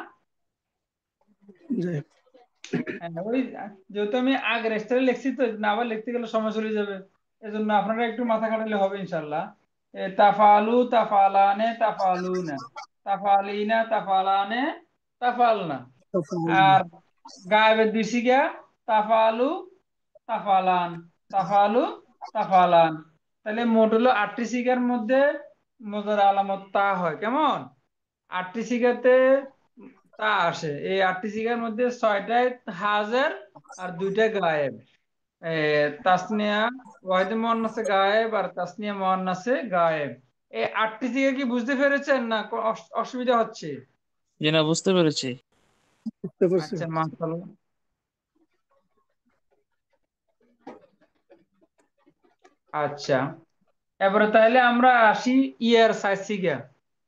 জি। হ্যাঁ, ওই যেহেতু আমি আগের স্টাইলে লিখছি তো, না আবার লিখতে গেলে সময় চলে যাবে। এজন্য আপনারা একটু মাথা খাটালে হবে ইনশাল্লাহ। তাফালু তাফালানে তাফালুনা, তাফালিনা তাফালানে তাফালনা। তাফালিনে। আর গায়েবের দিছি গিয়া তাফালু তাফালান, তাফালু তাফালান। তাহলে মোট হলো 8টি সিগার মধ্যে মোজার আলামত তা হয়। কেমন? 8টি সিগাতে তা আসে। এই 8টি সিগার মধ্যে 6টায় হাজার আর 2টা গায়েব। এ, তাসনিয়া ওয়াহিদে মুয়ান্নাসে গায়েব আর তাসনিয়া মুয়ান্নাসে গায়েব। এই 8টি সিগা কি বুঝতে পেরেছেন না অসুবিধা হচ্ছে? জি না, বুঝতে পেরেছি। বুঝতে পারছি। আচ্ছা, মাশাআল্লাহ। আচ্ছা, এবারে তাহলে আমরা আসি ইয়ার 60 সিগা।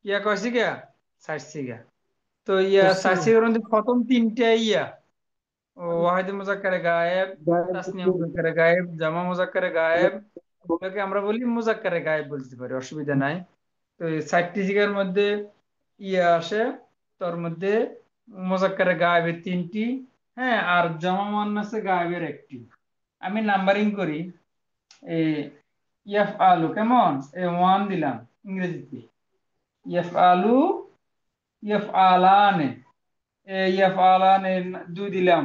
ইয়া কয় সিগা? 60 সিগা। তো ইয়া বুঝছি। 60 সিগার মধ্যে প্রথম 3টে ইয়া, ও ওয়াহিদে মুজাক্কারে গায়েব, তাসনিয়া মুজাক্কারে গায়েব, জামা মুজাক্কারে গায়েব, ওগুলোকে আমরা বলি মুজাক্কারে গায়েব বলতে পারি, অসুবিধা নাই। তো এই 60টি সিগার মধ্যে ইয়া আসে, তোর মধ্যে মুজাক্কারে গায়েবের 3টি, হ্যাঁ, আর জামা মুয়ান্নাসে গায়েবের 1টি। আমি নাম্বারিং করি। এই ইয়াফ আলু, কেমন? 1 দিলাম ইংরেজিতে। ইয়াফ আলু, ইয়াফ আলানে, ইয়াফ আলানে 2 দিলাম।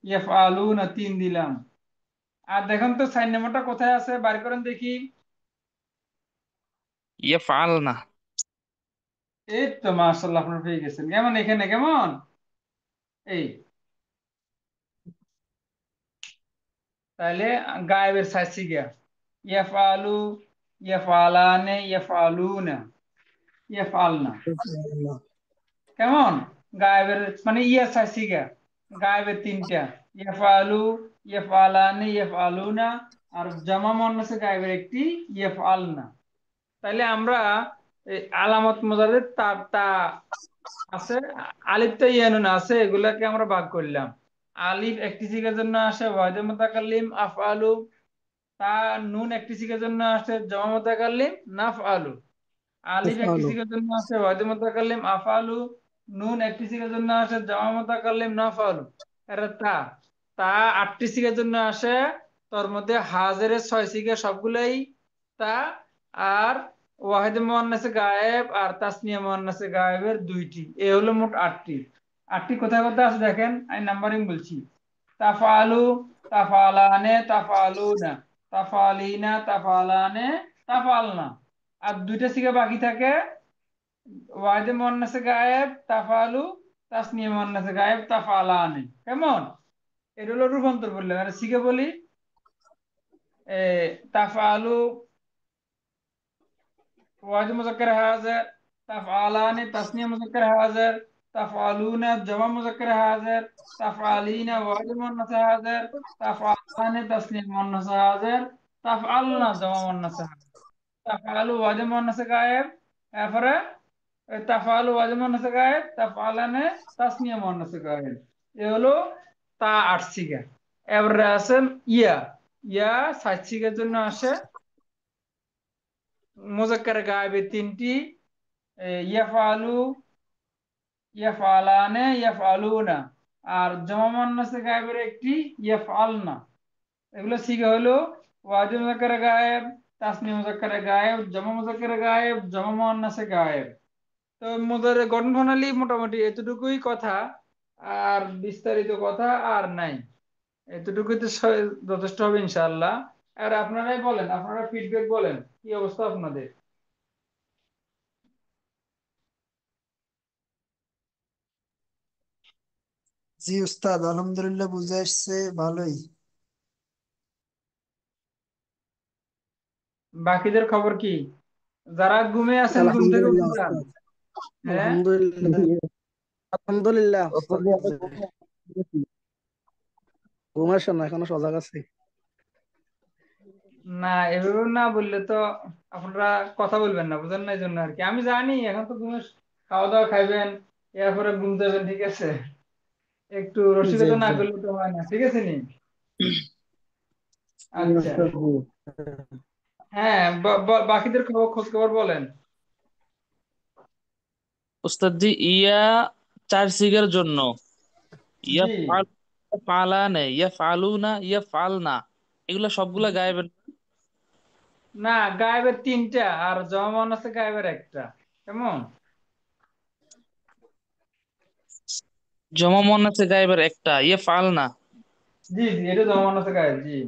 ইয়াফ আলু না 3 দিলাম। আর দেখুন তো 4 নম্বরটা কোথায় আছে, বার করেন দেখি। ইয়াফআলনা। এই তো মাশাআল্লাহ, আপনার পেয়ে গেছেন। কেমন এখানে? কেমন? এই তাহলে গায়েবের 60 সিগা ইয়াফআলু, ইয়াফআলানে, ইয়াফআলুনা, ইয়াফআলনা। তাফালানে। কেমন? গায়েবের মানে ইয়া 60 সিগা, গায়েবের 3টা, ইয়াফআলু, ইয়াফআলানে, ইয়াফআলুনা। আর জামা মুয়ান্নাসে গায়েবের 1টি, ইয়াফআলনা। তাইলে আমরা এই আলামত মুজারেদ তা তা আছে, আলিফ তা ইয়া নুন আছে, এগুলাকে আমরা ভাগ করলাম। আলিফ একটি সিগার জন্য আসে ওয়াহিদুল মুতাকাল্লিম আফআলু, তা নুন একটি সিগার জন্য আসে জামা মুতাকাল্লিম নাফআলু। আলিফ একটি তাফালু। সিগার জন্য আসে ওয়াহিদুল মুতাকাল্লিম আফআলু, নুন একটি সিগার জন্য আসে জামা মুতাকাল্লিম নাফআলু। এটা তা। তা 8টি সিগার জন্য আসে, তোর মধ্যে হাজারের 6 সিগা সবগুলাই তা। আর ওয়াহিদে মুয়ান্নাসে গায়েব আর তাসনিয়া মুয়ান্নাসে গায়েবের 2টি। এ হলো মোট 8টি। 8টি কোথায় কোথায় আছে দেখেন, আমি নাম্বারিং বলছি। তাফালু, তাফালানে, তাফালুনা, তাফালিনা, তাফালানে, তাফালনা। আর 2টা সিগা বাকি থাকে, ওয়াহিদে মুয়ান্নাসে গায়েব তাফালু, তাসনিয়া মুয়ান্নাসে গায়েব তাফালানে। কেমন? এটা হলো রূপান্তর বললাম। আর সিগা বলি, এ, তাফালু ওয়াহিদ মুজাক্কার হাজির, তাফআলানি তাসনিয়া মুজাক্কার হাজির, তাফআলুনা জামা মুজাক্কার হাজির, তাফআলিনা ওয়াহিদ মুন্নাস হাজির, তাফআলানি তাসনিয়া মুন্নাস হাজির, তাফআলনা জামা মুন্নাস হাজির। তাফআলু ওয়াহিদ মুন্নাস গায়েব, এরপরে তাফআলু ওয়াহিদ মুন্নাস গায়েব, তাফআলানি তাসনিয়া মুন্নাস গায়েব। এ হলো তা 8 সিগা। এবারে আছে ইয়া। ইয়া 60 সিগার জন্য আসে মুজাক্কার গায়েবে 3টি, ইয়াফআলু, ইয়াফআলানে, ইয়াফআলুনা। আর জমা মুয়ান্নাসে গায়েবের 1টি, ইয়াফআলনা। এগুলো সিগা হলো ওয়াজিব মুজাক্কারে গায়েব, তাসনিয়া মুজাক্কারে গায়েব, জমা মুজাক্কারে গায়েব, জমা মুয়ান্নাসে গায়েব। তো মোদের গঠন প্রণালী মোটামুটি এতটুকুই কথা, আর বিস্তারিত কথা আর নাই। এতটুকুই তো যথেষ্ট হবে ইনশাআল্লাহ। আর আপনারাই বলেন, আপনারা ফিডব্যাক বলেন, কি অবস্থা আপনাদের? জি উস্তাদ, আলহামদুলিল্লাহ বুঝে আসছে ভালোই। বাকিদের খবর কি? যারা ঘুমিয়ে আছেন, ঘুম থেকে উঠে আলহামদুলিল্লাহ যান। উস্তাদ, হ্যাঁ, আলহামদুলিল্লাহ, আলহামদুলিল্লাহ ওস্তাদ উস্তাদ জি, আমরা বুঝে ঘুম আসে না, এখনো সজাগ আছি। না এভাবে না বললে তো আপনারা কথা বলবেন না, বুঝেন না, এই জন্য আর কি। আমি জানি এখন তো ঘুমের খাওয়া দাওয়া খাইবেন, এরপরে ঘুম যাবেন, ঠিক আছে? একটু জি রসিকতা না জি করলে তো হয় না, ঠিক আছে নি? জি, আচ্ছা। ওস্তাদ জি। হ্যাঁ, বাকিদের খবর, খোঁজ খবর বলেন। উস্তাদ জি, ইয়া 4 সিগের জন্য। ইয়া জি, ফাল, ফালানে, ইয়া ফালুনা, ইয়া ফালনা, এগুলা সবগুলা গায়েবের। না, গায়েবের তিনটা আর জমন আছে গায়েবের একটা। কেমন? জমা মন আছে গায়েবের একটা, ইয়া ফালনা। জি জি, এটা জমন আছে গায়েব, জি।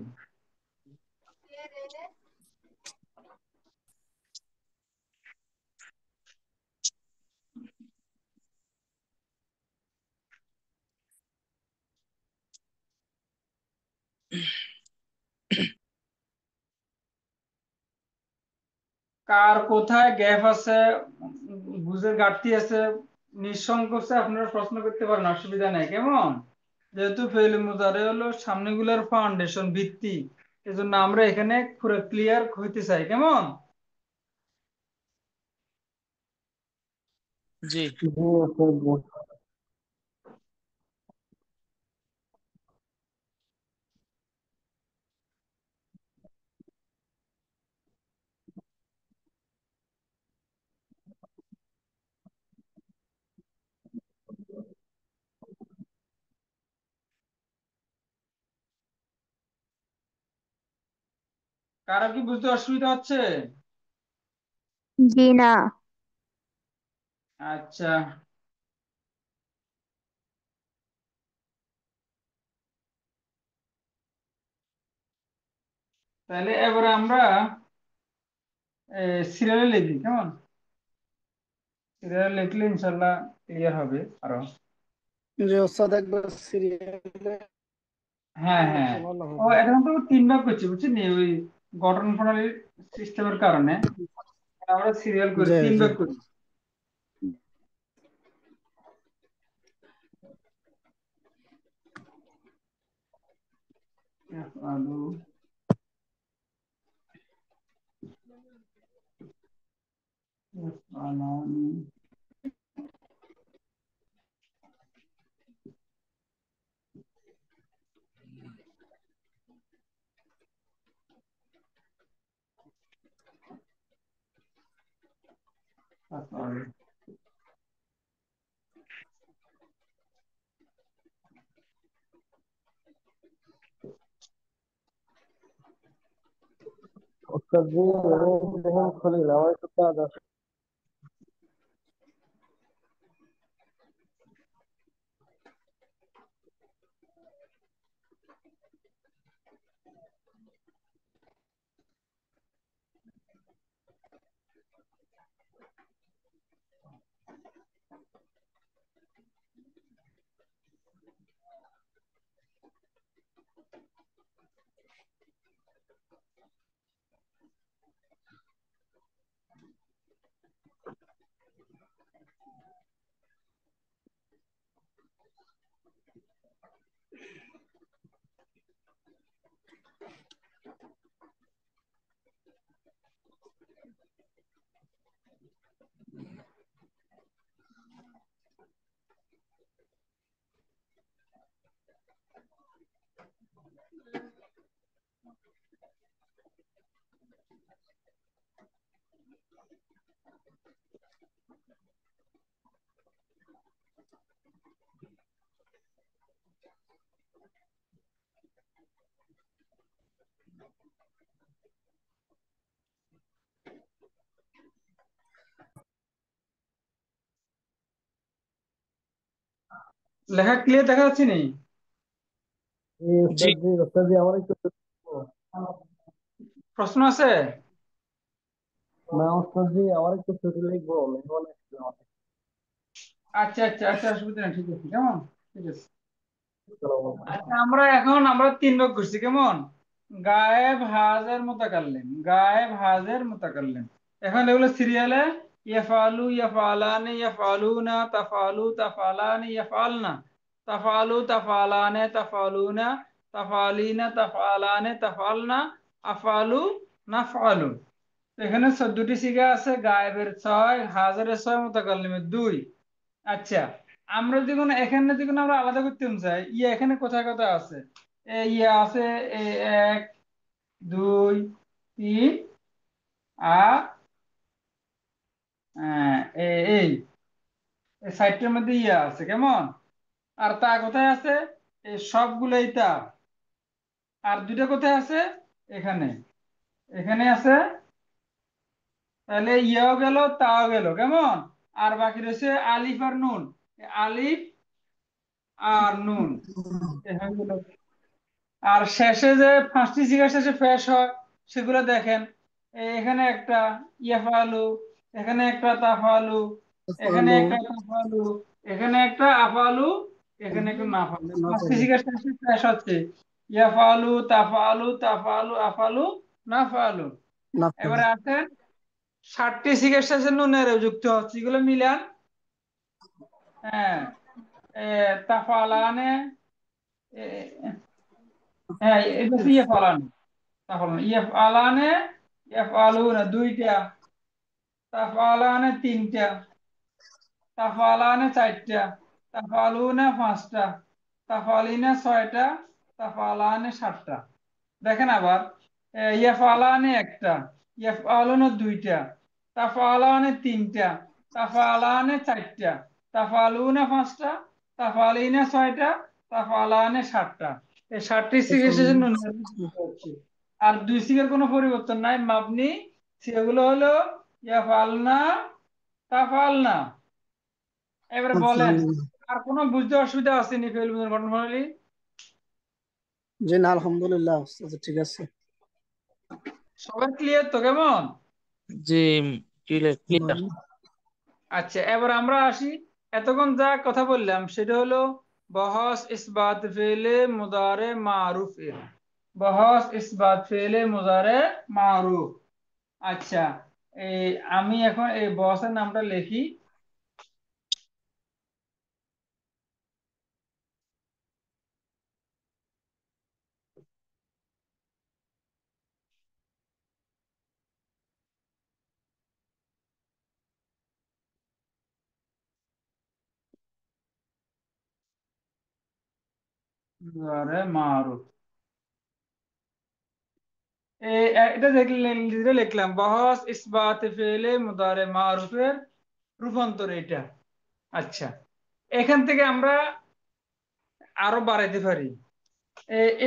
কার কোথায় গ্যাপ আছে, বুঝের ঘাটতি আছে, নিঃসংকোচে আপনারা প্রশ্ন করতে পারেন, অসুবিধা নাই, কেমন? যেহেতু ফেল মুজারে হলো সামনেগুলোর ফাউন্ডেশন, ভিত্তি, এজন্য আমরা এখানে পুরো ক্লিয়ার হইতে চাই, কেমন? জি। জি ওস্তাদ জি। কারো কি বুঝতে অসুবিধা হচ্ছে? জি না। আচ্ছা, তাহলে এবারে আমরা সিরিয়ালে লিখি, কেমন? সিরিয়ালে লিখলে ইনশাল্লাহ ক্লিয়ার হবে আরো। যে উস্তাদ একবার সিরিয়ালে হ্যাঁ হ্যাঁ। ভালো ও, হবে। এখন তো তিন ভাগ করছি, বুঝছেন নি? ওই গঠন প্রণালীর সিস্টেমের কারণে আমরা সিরিয়াল করি, জি তিন জি ভাগ করি। আলু, আলু, তারপরে ওস্তাদ জি, আমি দেখেন খলিল, আমার একটু কাজ আছে। লেখা ক্লিয়ার দেখা যাচ্ছে নি? জি জি। ওস্তাদ জি, ওস্তাদ জি আমার একটু, প্রশ্ন আছে? না ওস্তাদ জি, আমার একটু ছুটি লিখবো, মেহমান আসছে আমার। আচ্ছা আচ্ছা আচ্ছা, অসুবিধা নেই, ঠিক আছে, কেমন? ঠিক আছে। আচ্ছা, আমরা 3 ভাগ করছি কেমন? গায়েব, হাজের, মুতাকাল্লিম, গায়েব, হাজের, মুতাকাল্লিম। এখন এগুলো সিরিয়ালে ইয়াফালু, ইয়াফালানি, ইয়াফালুনা, তাফালু, তাফালানি, ইয়াফালনা, তাফালু, তাফালানে, তাফালুনা, তাফালিনা, তাফালানে, তাফালনা, আফালু, নাফালু। তো এখানে 14টি সিগা আছে, গায়েবের 6, হাজারের 6, মুতাকাল্লিমের 2। আচ্ছা, আমরা যদি কোনো এখানে যদি কোনো আমরা আলাদা করতে চাই, এখানে কোথায় কোথায় আছে? আছে এ 1, 2, 3, আর এই এই সাইডটার মধ্যে আছে কেমন? আর তা কোথায় আছে? এই সবগুলোই তা। আর দুইটা কোথায় আছে? এখানে, এখানে আছে। তাহলে ইয়াও গেল, তাও গেল কেমন? আর বাকি রয়েছে আলিফ আর নুন। আলিফ আর নুন, এ হয়ে গেল। আর শেষে যে 5টি সিগার শেষে ফেস হয়, সেগুলো দেখেন। এখানে একটা ইয়াফালু, এখানে একটা তাফালু, এখানে ফলো একটা তাফালু, এখানে একটা আফালু, এখানে একটা নাফালু। না 5টি ফলো সিগার শেষে ফেস হচ্ছে ইয়াফালু, তাফালু, তাফালু, আফালু, নাফালু। না ফলো এবারে আসেন 60টি সিগার শেষে নুনের যুক্ত হচ্ছে, এগুলো মিলান। হ্যাঁ, তাফালানে, হ্যাঁ এটা হচ্ছে ইয়ে, তাহলে ইয়াফআলানে, ইয়াফআলুনা 2টা, তাফআলানে 3টা, তাফআলানে 4টা, তাফআলুনা 5টা, তাফআলিনা 6টা, তাফআলানে 7টা। দেখেন আবার, ইয়াফআলানে একটা, ইয়াফআলুনা 2টা, তাফআলানে 3টা, তাফআলানে 4টা, তাফআলুনা 5টা, তাফআলিনা 6টা, তাফআলানে 7টা। এই 7টি সিগনেচার হচ্ছে। আর 2 সিগের কোনো পরিবর্তন নাই, মাবনি। সেগুলো হলো ইয়াফালনা, তাফালনা। এবারে বলেন, আর কোনো বুঝতে অসুবিধা আসেনি ফেল ঘটনাবলী? জি না, আলহামদুলিল্লাহ। আচ্ছা, ঠিক আছে। সবার ক্লিয়ার তো কেমন? জি, ক্লিয়ার। আচ্ছা, এবার আমরা আসি। এতক্ষণ যা কথা বললাম সেটা হলো বহস ইসবাত ফেলে মুদারে মারুফ এর, বহস ইসবাত ফেলে মুদারে মারুফ। আচ্ছা, এই আমি এখন এই বসের নামটা লিখি। মুদারে মারুফ, এটা দেখলেন, যেটা লিখলাম বহস ইসবাত ফেলে মুদারে মারুফের রূপান্তর এটা। আচ্ছা, এখান থেকে আমরা আরো বাড়াইতে পারি।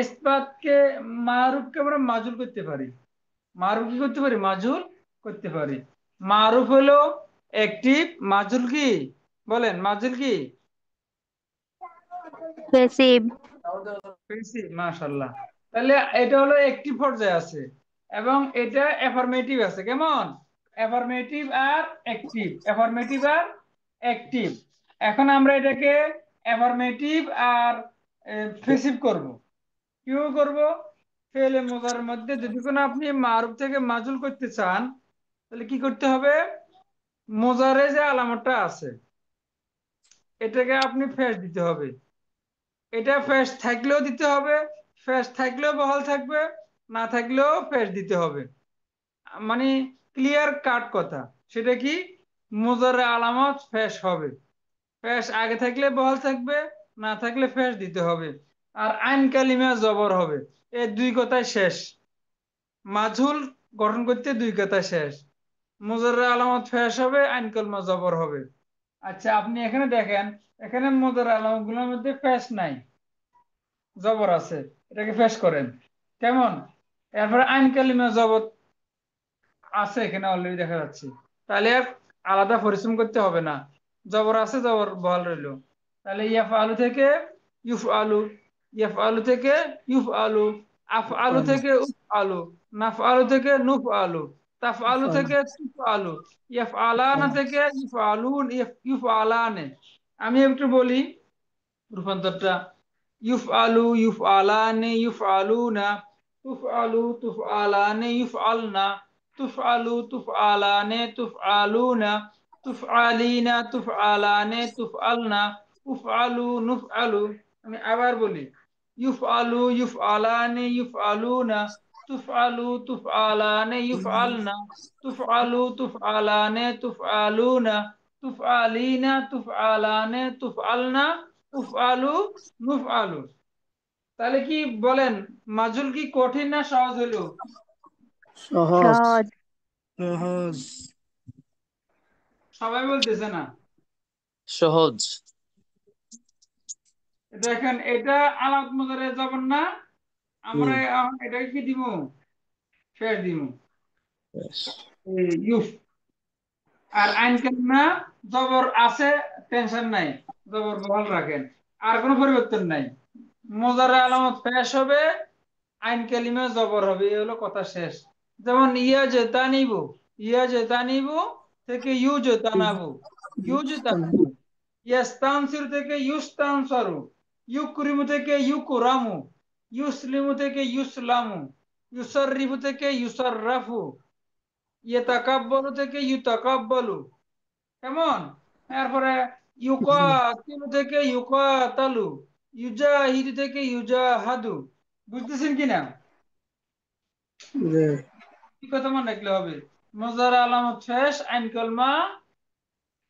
ইসবাতকে, মারুফকে আমরা মাজুল করতে পারি। মারুফ কি করতে পারি? মাজুল করতে পারি। মারুফ হলো অ্যাক্টিভ, মাজুল কি? বলেন, মাজুল কি? পেসিভ। পেয়েছি, মাশাল্লাহ। তাহলে এটা হলো অ্যাক্টিভ পর্যায়ে আছে, এবং এটা অ্যাফার্মেটিভ আছে কেমন? অ্যাফার্মেটিভ আর অ্যাক্টিভ, অ্যাফার্মেটিভ আর অ্যাক্টিভ। এখন আমরা এটাকে অ্যাফার্মেটিভ আর ফেসিভ করব। কিভাবে করব? ফেলে মুজারের মধ্যে যদি কোনো আপনি মারুফ থেকে মাজুল করতে চান, তাহলে কি করতে হবে? মোজারে যে আলামতটা আছে, এটাকে আপনি ফেস দিতে হবে। এটা ফেস থাকলেও দিতে হবে, ফেস থাকলেও বহাল থাকবে, না থাকলেও ফেস দিতে হবে। মানে ক্লিয়ার কাট কথা। সেটা কি? মোজারে আলামত ফেস হবে। ফেস আগে থাকলে বহাল থাকবে, না থাকলে ফেস দিতে হবে। আর আইন কালিমা জবর হবে। এই 2 কথায় শেষ। মাঝুল গঠন করতে 2 কথায় শেষ। মুজাররে আলামত ফেস হবে, আইন কালিমা জবর হবে। আচ্ছা, আপনি এখানে দেখেন, এখানে মুজাররে আলামত গুলোর মধ্যে ফেস নাই, জবর আছে। এটাকে ফেস করেন কেমন? এরপরে আইন কালিমা জবর আছে, এখানে অলরেডি দেখা যাচ্ছে। তাহলে আর আলাদা পরিশ্রম করতে হবে না, জবর আছে, জবর বহাল রইলো। তাহলে ইয়াফ আলু থেকে ইউফ আলু, ইয়াফ আলু থেকে ইউফ আলু, আফ আলু থেকে উফ আলু, নাফ আলু থেকে নুফ আলু, তাফ আলু থেকে তুফ আলু, ইয়াফ আলানা থেকে ইউফ আলুন, ইউফ আলানে। আমি একটু বলি রূপান্তরটা। ইউফআলু ইউফআলানে ইউফআলুনা, তুফআলু তুফআলানে ইউফআলনা, তুফআলু তুফআলানে তুফআলুনা, তুফআলিনা তুফআলানে তুফআলনা, উফআলু নুফআলু। আমি আবার বলি, ইউফআলু ইউফআলানে ইউফআলুনা, তুফআলু তুফআলানে ইউফআলনা, তুফআলু তুফআলানে তুফআলুনা, তুফআলিনা তুফআলানে তুফআলনা, উফআলু নুফআলু। তাহলে কি বলেন, মাজুল কি কঠিন না সহজ হলো? সহজ। সহজ। সহজ। সবাই বলতেছে না। সহজ। দেখেন এটা আলাপ মুজারে যাবেন না, আমরা এখন এটাকে কি দিব, শেষ দিব, ইউফ। আর আইন কালিমা জবর আছে, টেনশন নাই, জবর বহাল রাখেন, আর কোনো পরিবর্তন নাই। মুজারে আলামত পেশ হবে, আইন কালিমা জবর হবে, এই হলো কথা শেষ। যেমন ইয়া যেতা নিব, ইয়া যেতা নিব থেকে ইউ যেতা নাবু, ইউ যেতা নাবু। ইয়াস্তানসির থেকে ইউস্তানসারু, ইউকরিমু থেকে ইউকুরামু, ইউসলিমু থেকে ইউসলামু, ইউসাররিফু থেকে ইউসাররাফু, ইয়াতাকাব্বালু থেকে ইউতাকাব্বালু। কেমন? এরপরে ইউকাতিলু থেকে ইউকাতালু, ইউজাহিদু থেকে ইউজাহাদু। বুঝতেছেন কিনা? জি। কি কথা মনে রাখলে হবে, মুজারে আলামত শেষ, আইন কালমা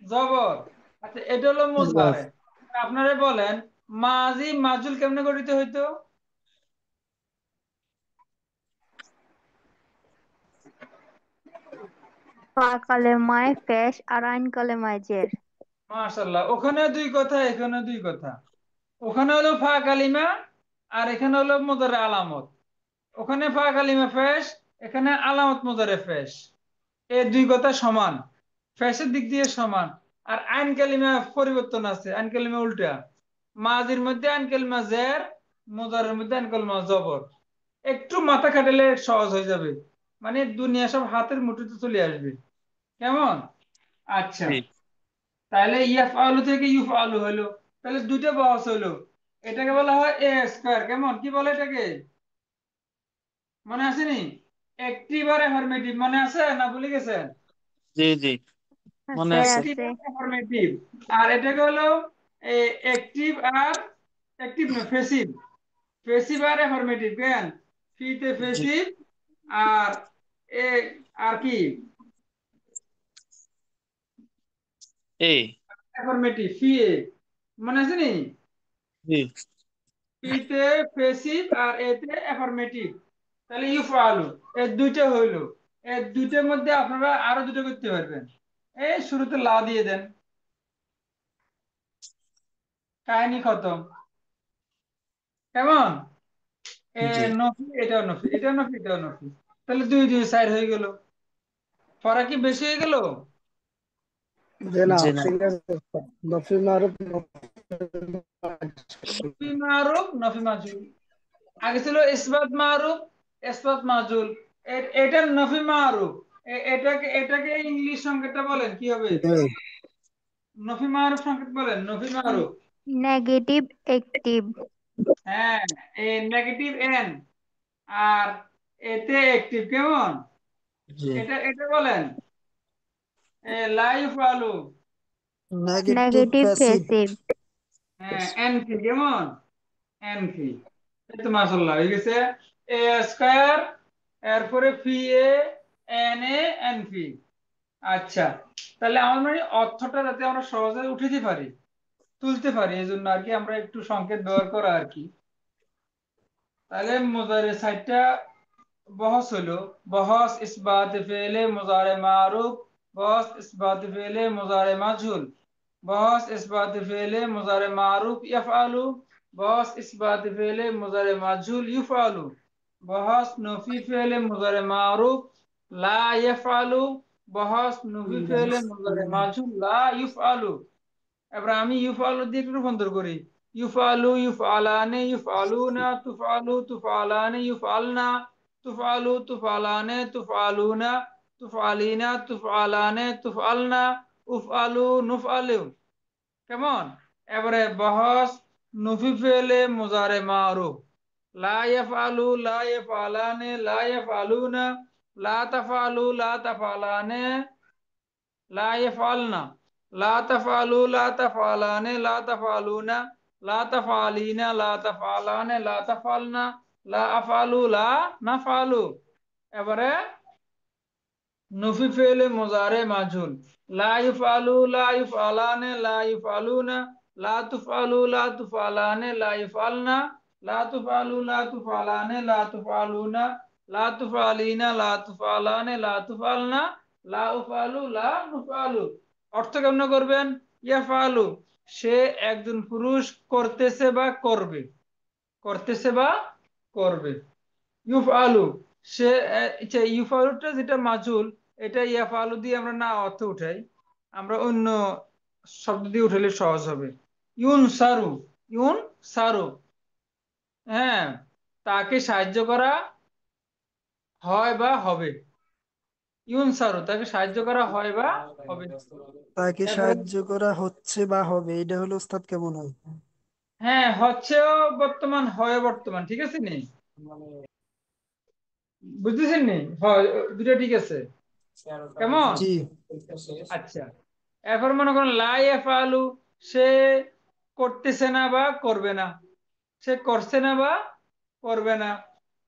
জবর। আচ্ছা, এটা হলো মুজারে। আপনারা বলেন মাজি মাজুল কেমনে গঠিত হইতো? ফা কালেমায় পেশ আর আইন কালেমায় জের। মাশাআল্লাহ, ওখানে দুই কথা, এখানে দুই কথা। ওখানে হলো ফা কালিমা, আর এখানে হলো মুজারে আলামত। ওখানে ফা কালিমা ফেশ, এখানে আলামত মুজারে ফেশ। এই দুই কথা সমান, ফেশের দিক দিয়ে সমান। আর আইন কালিমা পরিবর্তন আছে, আইন কালিমা উল্টা। মাজির মধ্যে আইন কালিমা জের, মুজারের মধ্যে আইন কালিমা জবর। একটু মাথা খাটালে সহজ হয়ে যাবে, মানে দুনিয়া সব হাতের মুঠোতে চলে আসবে। কেমন? আচ্ছা, জি তাহলে ইয়াফ আলু থেকে ইউফ আলু হলো, তাহলে দুইটা বহস হলো। এটাকে বলা হয় এ স্কয়ার। কেমন, কি বলে এটাকে, মনে আসেনি? অ্যাক্টিভ আর অ্যাফার্মেটিভ মনে আছে না ভুলে গেছেন? জি জি মনে আছে আছে। অ্যাক্টিভ আছে। আর অ্যাফার্মেটিভ। আর এটাকে হলো অ্যাক্টিভ আর অ্যাক্টিভ না ফেসিভ, ফেসিভ আর অ্যাফার্মেটিভ। কেন, ফিতে জি ফেসিভ, আর এ আর কি এ অ্যাফার্মেটিভ, ফি এ, মনে আছে নি? জি পিতে প্যাসিভ আর এতে অ্যাফার্মেটিভ। তাহলে ইউফআলু, এই দুইটা হইলো। এই দুইটার মধ্যে আপনারা আরো দুটো করতে পারবেন। এই শুরুতে লা দিয়ে দেন, কাহিনী খতম। কেমন? এ জি নফি, এটাও নফি, এটাও নফি, এটাও নফি। তাহলে দুই দুই সাইড হয়ে গেল। পড়া কি বেশি হয়ে গেল? যে না, জি না। ঠিক আছে। নফি মারুফ নফি মারুফ নফি মাজুল। আগে ছিল ইসবাত মারুফ ইসবাত মাজুল। এটা নফি মারুফ। এটাকে এটাকে ইংলিশ সংকেতটা বলেন কি হবে? নফি মারুফ সংকেত বলেন, নফি মারুফ। Negative active. হ্যাঁ, এই নেগেটিভ এন, আর এতে অ্যাক্টিভ। কেমন? জি এটা এটা বলেন লাইফ আলু। Negative negative passive. প্যাসিভ। হ্যাঁ, এনফি। কেমন? এনফি। এই তো মাশাআল্লাহ হয়ে গেছে। এ স্কয়ার, এরপরে ফি এ, এন এ, এনফি। আচ্ছা, তাহলে আমার মানে অর্থটা যাতে আমরা সহজে উঠাতে পারি, তুলতে পারি, এই জন্য আর কি আমরা একটু সংকেত ব্যবহার করা আর কি। তাহলে মুজারে সাইডটা বহস হলো, বহস ইসবাত ফেলে মুজারে মারুফ, বহস ইসবাত ফেলে মুজারে মাজহুল, বহস ইসবাত ফেলে মুজারে মারুফ ইয়াফআলু, বহস ইসবাত ফেলে মুজারে মাজহুল ইউফআলু, বহস নফি ফেলে মুজারে মারুফ লা ইয়াফআলু, বহস নফি ফেলে মুজারে মাজহুল লা ইউফআলু। এবার আমি ইউফআলু দিয়ে একটু রূপান্তর করি। ইউফআলু ইউফআলানে ইউফআলুনা, তুফআলু তুফআলানে ইউফআলনা, তুফআলু তুফআলানে তুফআলুনা, তুফআলিনা তুফআলানে তুফআলনা, উফআলু নুফআলু। কেমন? এবারে বহস নফি ফেলে মুজারে মারুফ। লা ইয়াফআলু লা ইয়াফআলানে লা ইয়াফআলুনা লা তাফআলু লা তাফআলানে লা ইয়াফআলনা লা তাফআলু লা তাফআলানে লা তাফআলুনা লা তাফআলিনা লা তাফআলানে লা তাফআলনা লা আফআলু লা নাফআলু। এবারে নফি ফেলে মুজারে মাজহুল। লা ইফআলু লা ইফআলানে লা ইফআলুনা লা তুফআলু লা তুফআলানে লা ইফআলনা লা তুফআলু লা তুফআলানে লা তুফআলুনা লা তুফআলিনা লা তুফআলানে লা তুফআলনা লা উফআলু লা নুফআলু। অর্থ কেমন করবেন? ইয়াফআলু, সে একজন পুরুষ করতেছে বা করবে, করতেছে বা করবে। ইউফআলু, সে ইউফআলুটা যেটা মাজুল, এটা ইয়াফআলু দিয়ে আমরা না অর্থ উঠাই, আমরা অন্য শব্দ দিয়ে উঠালে সহজ হবে। ইউন সারু, ইউন সারু, হ্যাঁ, তাকে সাহায্য করা হয় বা হবে। ইউন সারু, তাকে সাহায্য করা হয় বা হবে। তাকে এরপরে সাহায্য করা হচ্ছে বা হবে, এটা হলো ওস্তাদ কেমন হয়? হ্যাঁ, হচ্ছেও বর্তমান, হয় বর্তমান, ঠিক আছে নি? বুঝতেছেন নি? হয়, দুটো ঠিক আছে। কেমন? জি। আচ্ছা, এখন মনে করেন লা ইয়াফআলু, সে করতেছে না বা করবে না, সে করছে না বা করবে না।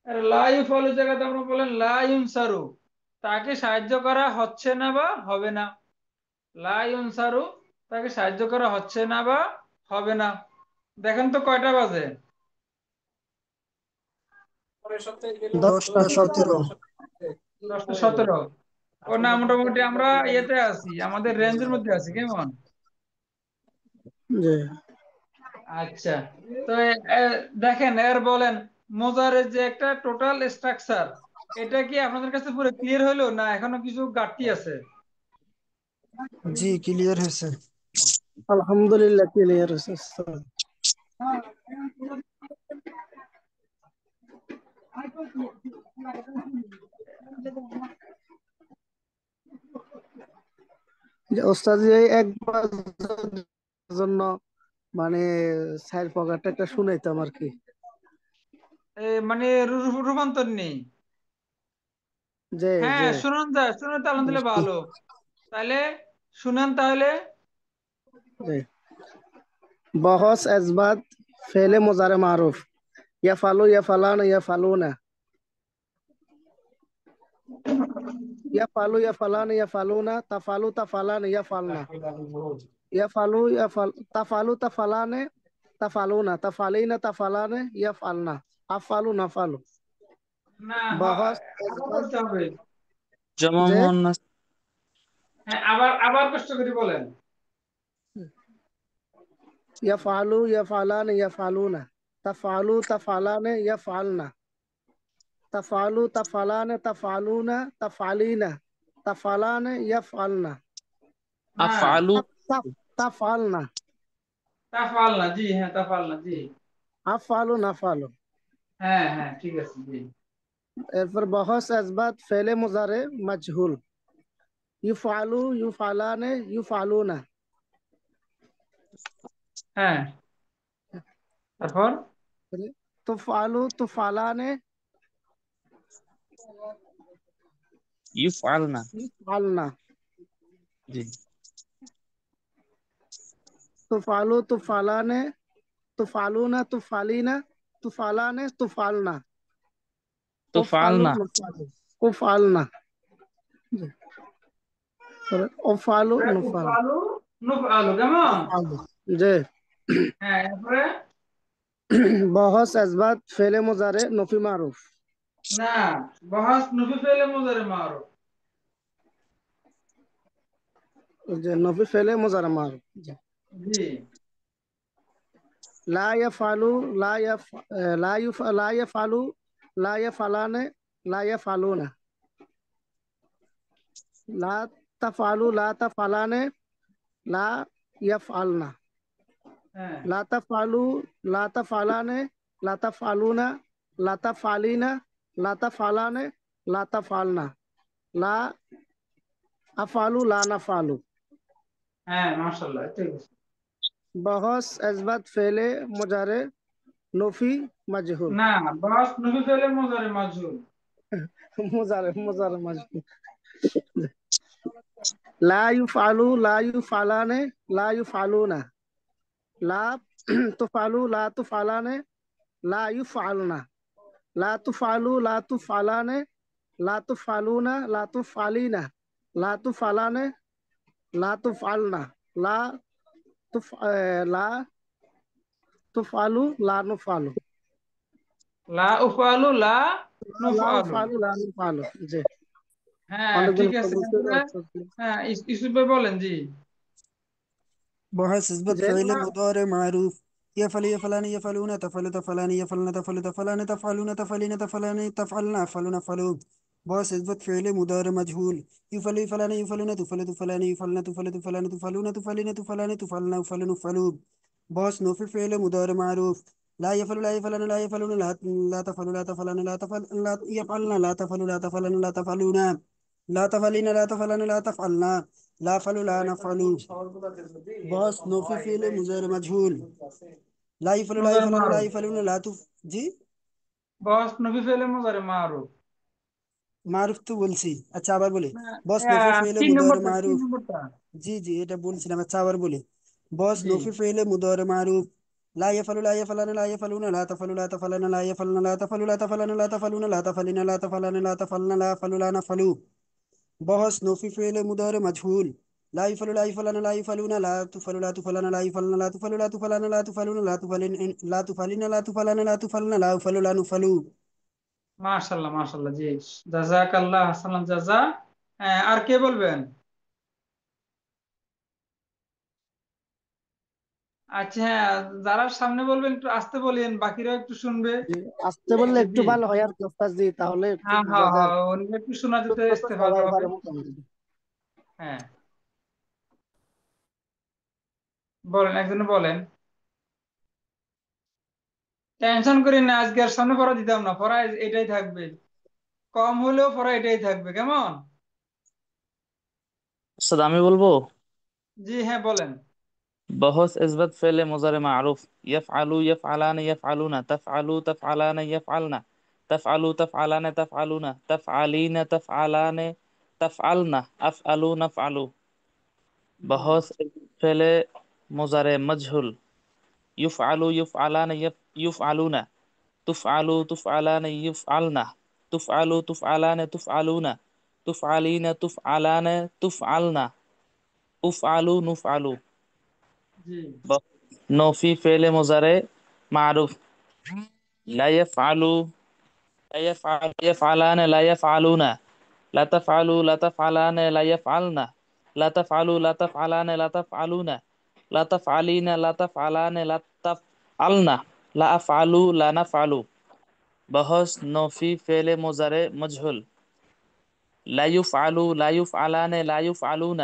আর লা ইউফআলু জায়গাতে আমরা বলেন লা ইউনসারু, তাকে সাহায্য করা হচ্ছে না বা হবে না। লা ইউনসারু, তাকে সাহায্য করা হচ্ছে না বা হবে না। দেখেন তো কয়টা বাজে? 10টা 17। 10টা 17। ও না, মোটামুটি আমরা ইয়েতে আছি, আমাদের রেঞ্জের মধ্যে আছি। কেমন? জি। আচ্ছা, তো দেখেন, এর বলেন মোজারের যে একটা টোটাল স্ট্রাকচার, এটা কি আপনাদের কাছে পুরো ক্লিয়ার হলো না এখনো কিছু ঘাটতি আছে? জি, ক্লিয়ার হয়েছে। আলহামদুলিল্লাহ ক্লিয়ার হয়েছে ওস্তাদ। যে ওস্তাদ যে একবার জন্য মানে স্যার পকেটটা একটা শুনাইতাম আর কি। মানে রূপান্তর নেই। যে হ্যাঁ, যে শুনুন যায়, শুনুন তো আলহামদুলিল্লাহ ভালো। তাহলে শুনেন তাহলে। যে বহস আসবাত ফেলে মুজারে মারুফ ইয়াফালু ইয়াফালান ইয়াফালুনা ইয়াফালু ইয়াফালান ইয়াফালুনা তাফালু তাফালান ইয়াফালনা ইয়াফালু ইয়াফাল তাফালু তাফালানে তাফালুনা তাফালিনা তাফালানে ইয়াফালনা আফালু নাফালু না, বহস আবার আসবাত করতে হবে। জমা যে মুয়ান্নাস। হ্যাঁ, আবার আবার কষ্ট করে বলেন। ইয়াফালু ইয়াফালান ইয়াফালুনা তাফালু তাফালানে ইয়াফালনা তাফালু তাফালানে তাফালুনা তাফালিনা তাফালানে ইয়াফালনা হ্যাঁ, আফআলু। তাফালনা তাফাল না, জি হ্যাঁ, তাফাল না, জি। আফালু নাফালু। হ্যাঁ হ্যাঁ, ঠিক আছে, জি। এরপর বহস আসবাত ফেলে মুজারে মাজহুল ইউফালু ইউফালানে ইউফালুনা হ্যাঁ, তারপর তুফালু তুফালানে ইউফআলনা। ইউফালনা জি। তুফালু তুফালানে তুফালুনা তুফালিনা তুফালানে তুফালনা তো ওফালু ফালনা। নুফালু ওফালনা ওফালু নুফালু উফআলু নুফআলু। কেমন? ওফালু যে হ্যাঁ, এরপরে বহস আসবাত ফেলে মুজারে নফি মারুফ না, বহাস নফি ফেলে মুজারে মারুফ। যে নফি ফেলে মুজারে মারুফ জি। লা ইয়াফালু লা ইয়াফ লা ইউফ লা ইয়াফালু লা ইয়াফালানে লা ইয়াফালুনা লা তাফালু লা তাফালানে লা ইয়াফআলনা হ্যাঁ লা তাফালু লা তাফালানে লা তাফালুনা লা তাফালিনা লা তাফালানে লা তাফালনা লা আফালু লা নাফালু হ্যাঁ, মাশাআল্লাহ, ঠিক আছে। बहस एसबात फेले मुजारे नफी मजहूल। না, বস নবী ফেলে মুজারে মাজহুল। मुजारे मुजारे मजहूल। ला युफालु ला युफालाने ला युफालूना। ला तुफालु ला तुफालाने ला युफालना। ला तुफालु ला तुफालाने ला तुफालूना ला तुफालीना। ला तुफालाने ला तुफालना। ला ला तुफालु ला नुफालु। লা উফালু লা লা নুফালু। উফালু লা নুফালু। জি, হ্যাঁ, অনেকদিন ঠিক পর আছে। বলতে তারপরে হ্যাঁ, ইউসুফ ভাই বলেন জি। بحث اثبت যে فعل مضارع معروف يفعل يفعلان يفعلون تفعل تفعلان يفعلن تفعل تفعلان تفعلون تفعلين تفعلان تفعلن يفعلون يفعلون. بحث اثبت فعل مضارع مجهول يفعل يفعلان يفعلون تفعل تفعلان يفعلن تفعل تفعلان تفعلون تفعلين تفعلان تفعلن يفعلون يفعلون. بحث نوفي فعل مضارع معروف لا يفعل لا يفعلن لا يفعلون لا تفعل لا تفعلن لا تفعل لا يفعلن لا تفعل لا تفعلن لا تفعلون لا تفعلين لا تفعلن لا تفعلن لا فعل لا نفعل. بس نو في فعل مضارع مجهول لا يفعل لا মুজারে يفعلن لا মারুফ। يفعلون لا تف জি বস নবী ফেলে মুজারে মারুফ। মারুফ তো বলছি, আচ্ছা আবার বলি। হ্যাঁ, বস নফি ফেলে তিন মুদারে নম্বরটা, তিন মারুফ। নম্বরটা। জি জি এটা বলছিলাম, আচ্ছা আবার বলি। বস জি। নফি ফেলে মুদারে মারুফ لا يفعل لا يفعلن لا يفعلون لا تفعل لا تفعلن لا يفعلن لا تفعل لا تفعلن لا تفعلون لا تفعلن لا تفعلن لا تفعلن لا يفعل لا نفعل. بحث نفي فعل مضارع مجهول لا يفعل لا يفعلن لا يفعلون لا تفعل لا تفعلن لا يفعلن لا تفعل لا تفعلن لا تفعلون لا تفعلن لا تفعلن لا تفعلن لا تفعلن لا يفعل لا نفعل. মাশাল্লাহ মাশাল্লাহ, জি। জাযাকাল্লাহ হাসানাল জাযা। হ্যাঁ, আর কে বলবেন? আচ্ছা, হ্যাঁ, যারা সামনে বলবেন একটু আসতে বলেন, বাকিরাও একটু শুনবে। আসতে বললে একটু নাকি? ভালো হয় আর কি ওস্তাদ জি, তাহলে একটু হ্যাঁ বোঝা হ্যাঁ যায়। হ্যাঁ, উনি একটু শোনা যেতে শুনতে তো ইস্তেফাদা সবাই হবে। পারে মোটামুটি। হ্যাঁ, বলেন, একজনে বলেন। টেনশন করি না, আজকে আর সামনে পড়া দিতাম না, পড়া এটাই থাকবে। কম হলেও পড়া এটাই থাকবে, কেমন? আচ্ছা, আমি বলবো। জি হ্যাঁ, বলেন। بحث اثبت فعل مضارع معروف يفعل يفعلان يفعلون تفعل تفعلان يفعلن تفعل تفعلان تفعلون تفعلين تفعلان تفعلن أفعل نفعل. জি بحث فعل مضارع مجهول يفعل يفعلان يفعلون تفعل تفعلان يفعلن تفعل تفعلان تفعلون تفعلين تفعلان تفعلن أفعل نفعل. জি نوفي فعل مضارع معروف لا يفعل لا يفعل يفعلان لا يفعلون لا تفعلوا لا تفعلان لا يفعلن لا تفعلوا لا تفعلان لا تفعلون لا تفعلين لا تفعلان لا تفعلن لا أفعل لا نفعل. بحث نوفي فعل مضارع مجهول لا يفعل لا يفعلان لا يفعلون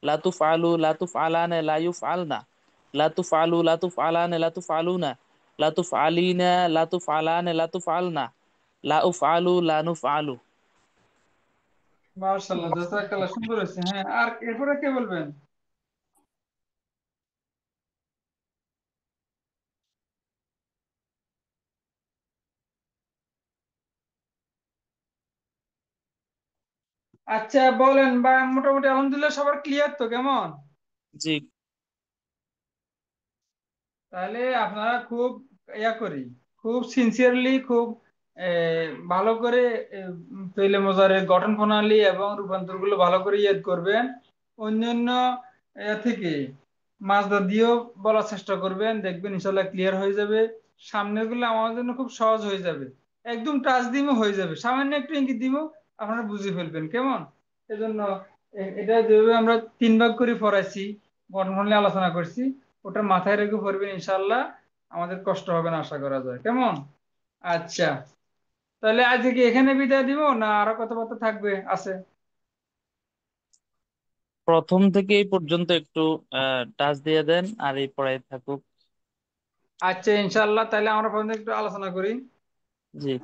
لا تفعل لا تفعلان لا يفعلن لا تفعل لا تفعلان لا تفعلون لا تفعلين لا تفعلان لا تفعلن لا أفعل لا نفعل. মাশাআল্লাহ, জাযাকাল্লাহ, সুন্দর হয়েছে। হ্যাঁ, আর এরপরে কে বলবেন? আচ্ছা বলেন, বা মোটামুটি আলহামদুলিল্লাহ সবার ক্লিয়ার তো, কেমন? জি। তাহলে আপনারা খুব করি, খুব সিনসিয়ারলি, খুব ভালো করে পেলে মোজারের গঠন প্রণালী এবং রূপান্তর গুলো ভালো করে ইয়াদ করবেন। অন্যান্য থেকে মাজদা দিয়েও বলার চেষ্টা করবেন, দেখবেন ইনশাল্লাহ ক্লিয়ার হয়ে যাবে। সামনের গুলো আমাদের জন্য খুব সহজ হয়ে যাবে। একদম টাচ দিমও হয়ে যাবে, সামান্য একটু ইঙ্গিত দিব, আপনারা বুঝে ফেলবেন, কেমন? এজন্য এটা যেভাবে আমরা 3 ভাগ করে পড়াইছি, গঠন প্রণালী আলোচনা করছি, ওটা মাথায় রেখে পড়বেন, ইনশাল্লাহ আমাদের কষ্ট হবে না, আশা করা যায়, কেমন? আচ্ছা, তাহলে আজকে কি এখানে বিদায় দিব, না আরো কথাবার্তা থাকবে আছে? প্রথম থেকে এই পর্যন্ত একটু টাচ দিয়ে দেন আর এই পড়াই থাকুক। আচ্ছা, ইনশাল্লাহ তাহলে আমরা প্রথমে একটু আলোচনা করি। জি।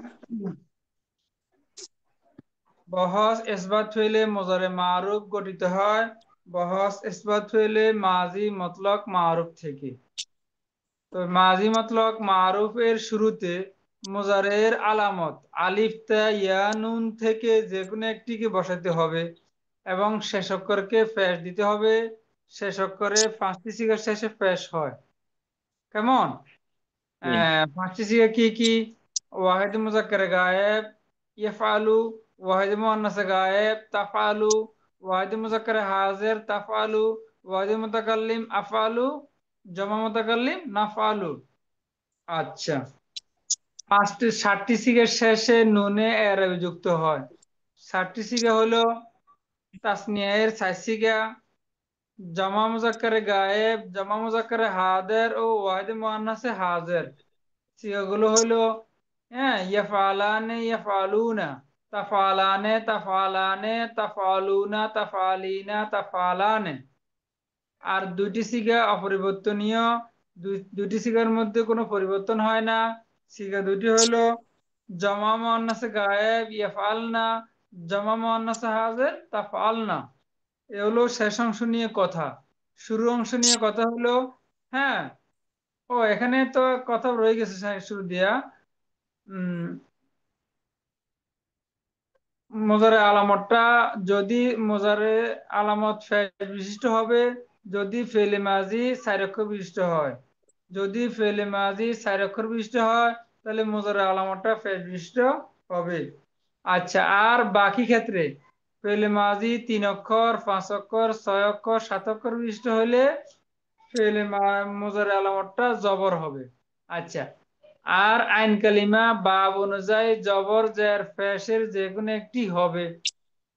বহস ইসবাত হইলে মোজারে মারুফ গঠিত হয় বহস ইসবাত ফেলে মাজি মতলক মারুফ থেকে। তো মাজি মতলক মারুফের শুরুতে মুজারের আলামত আলিফ তা ইয়া নুন থেকে যে কোনো একটিকে বসাতে হবে এবং শেষ অক্ষরকে ফেস দিতে হবে। শেষ অক্ষরে পাঁচটি সিগার শেষে ফেস হয়। কেমন? জি। পাঁচটি সিগা কি কি? ওয়াহিদ মুজাক্কার গায়েব ইফআলু, ওয়াহিদ মুআন্নাস গায়েব তাফআলু, ওয়াহিদ মুজাক্কার হাজির তাফআলু, ওয়াহিদ মুতাকাল্লিম আফআলু, জমা মুতাকাল্লিম নাফআলু। আচ্ছা, পাঁচটি 60টি সিগার শেষে নুনে এরাবে যুক্ত হয়। 60টি সিগা হলো তাসনিয়া এর 4 সিগা, জামা মুজাক্কারে গায়েব, জামা মুজাক্কারে হাজির ও ওয়াহিদ মুআন্নাসে হাজির। সিগাগুলো হইলো, হ্যাঁ, ইয়াফআলানে ইয়াফআলুনা, তাফআলানে তাফআলানে, তাফআলুনা তাফআলিনা তাফআলানে। আর দুইটি সিগা অপরিবর্তনীয়, দুইটি সিগার মধ্যে কোনো পরিবর্তন হয় না। সিগা দুইটি হইলো জমা মুআন্নাসে গায়েব ইয়াফআলনা, জমা মুআন্নাসে হাজির তাফআলনা। এ হলো শেষ অংশ নিয়ে কথা। শুরু অংশ নিয়ে কথা হলো, হ্যাঁ, ও এখানে তো কথা রয়ে গেছে শুরু দিয়া। উম মোজারে আলামতটা, যদি মোজারে আলামত ফেল বিশিষ্ট হবে যদি ফেলে মাজি 4 অক্ষর বিশিষ্ট হয়। যদি ফেলে মাজি 4 অক্ষর বিশিষ্ট হয় তাহলে মোজারে আলামতটা ফেল বিশিষ্ট হবে। আচ্ছা, আর বাকি ক্ষেত্রে ফেলে মাজি 3 অক্ষর, 5 অক্ষর, 6 অক্ষর, 7 অক্ষর বিশিষ্ট হলে মোজারে আলামতটা জবর হবে। আচ্ছা, আর আইন কালিমা বাব অনুযায়ী জবর জের ফেসের যে কোনো একটি হবে।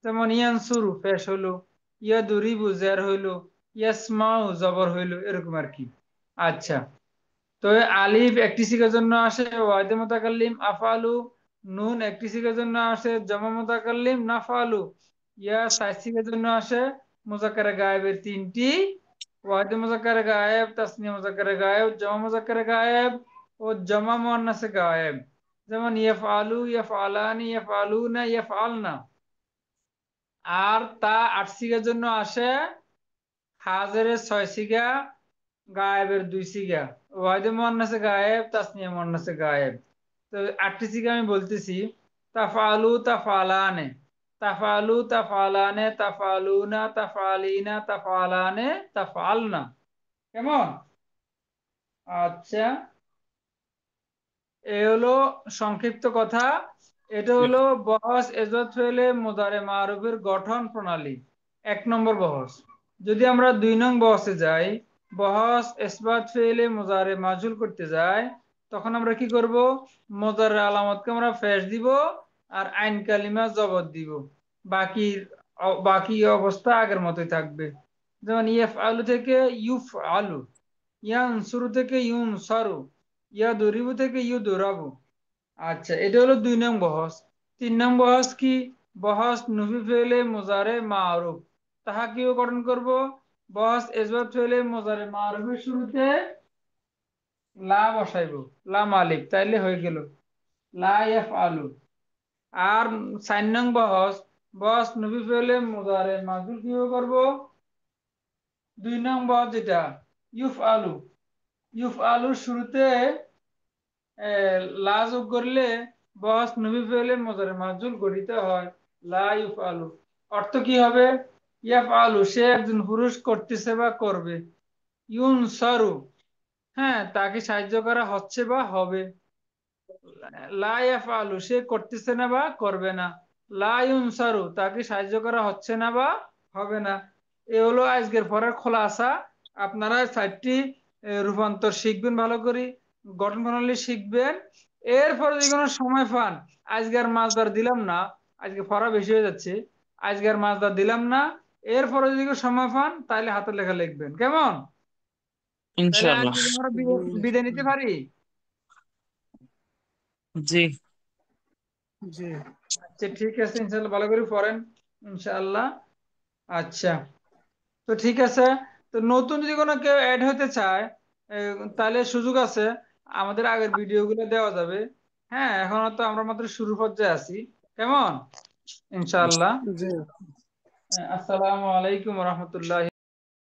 যেমন ইয়ানসুরু ফেস হইলো, ইয়াদুরিবু জের হইলো, ইয়াসমাউ জবর হইলো, এরকম আর কি। আচ্ছা, তো আলিফ একটি সিগার জন্য আসে ওয়াহিদে মুতাকাল্লিম আফআলু, নুন একটি সিগার জন্য আসে জামা মুতাকাল্লিম নাফআলু, ইয়া 4 সিগার জন্য আসে মুজাক্কারে গায়েবের 3টি, ওয়াহিদে মুজাক্কারে গায়েব, তাসনিয়া মুজাক্কারে গায়েব, জামা মুজাক্কারে গায়েব ও জামা মুআন্নাসে গায়েব। যেমন ইয়াফআলু, ইয়াফআলানি, ইয়াফআলুনা, ইয়াফআলনা। আর তা 8 সিগার জন্য আসে হাজেরের 6 সিগা, গায়েবের 2 সিগা, ওয়াহিদে মুআন্নাসে গায়েব, তাসনিয়া মুআন্নাসে গায়েব। তো 8টি সিগা আমি বলতেছি। তাফআলু তাফআলানে, তাফআলু তাফআলানে, তাফআলুনা তাফআলিনা, তাফআলানে তাফআলনা। কেমন? আচ্ছা, এ হলো সংক্ষিপ্ত কথা। এটা হলো বহস এজত ফেলে মুদারে মারুফের গঠন প্রণালী। 1 নম্বর বহস। যদি আমরা 2 নং বহসে যাই, বহস ইসবাত ফেলে মুজারে মাজুল করতে যাই, তখন আমরা কি করব? মুজারে আলামতকে আমরা ফেস দিব আর আইন কালিমা জবর দিব। বাকি বাকি অবস্থা আগের মতোই থাকবে। যেমন ইয়েফ আলু থেকে ইউফ আলু, ইয়ান শুরু থেকে ইউন সরু, ইয়া দরিবু থেকে ইউ দরাবু। আচ্ছা, এটা হলো 2 নং বহস। 3 নং বহস কি? বহস নফি ফেলে মুজারে মারুফ। তাহা কিও গঠন করব? বহস এজবাত ফেলে মুজারে মারুফের শুরুতে লা বসাইবো, লা মালিক, তাইলে হয়ে গেল লা ইয়াফআলু। আর 4 নং বহস, বহস নফি ফেলে মুজারে মাজুর কিও করব? 2 নং বহস যেটা ইউফ আলু, ইউফ আলুর শুরুতে লা যোগ করলে বস নবী ফেলে মজারে মাজুল গঠিত হয় লা ইউফআলু। অর্থ কি হবে? ইয়াফআলু, সে একজন পুরুষ করতেছে বা করবে। ইউনসারু, হ্যাঁ, তাকে সাহায্য করা হচ্ছে বা হবে। লা ইয়াফআলু, সে করতেছে না বা করবে না। লা ইউনসারু, তাকে সাহায্য করা হচ্ছে না বা হবে না। এ হলো আজকের পড়ার খোলাসা। আপনারা 4টি রূপান্তর শিখবেন ভালো করে, গঠন প্রণালী শিখবেন। এরপরে যদি কোনো সময় পান, আজকে আর মাছদার দিলাম না, আজকে পড়া বেশি হয়ে যাচ্ছে, আজকে আর মাছদার দিলাম না। এরপরে যদি কোনো সময় পান তাহলে হাতের লেখা লিখবেন। কেমন? তাহলে ইনশাআল্লাহ। আজকে আমরা জি বিদায় নিতে ইনশাআল্লাহ। পারি। জি। জি। আচ্ছা, ঠিক আছে, ইনশাল্লাহ ভালো করে পড়েন, ইনশাআল্লাহ। আচ্ছা, তো ঠিক আছে। তো নতুন যদি কোনো কেউ অ্যাড হতে চায়, তাহলে সুযোগ আছে, আমাদের আগের ভিডিওগুলো দেওয়া যাবে। হ্যাঁ, এখনো তো আমরা মাত্র শুরু পর্যায়ে আছি। কেমন? ইনশাআল্লাহ। জি। আসসালামু আলাইকুম রহমতুল্লাহ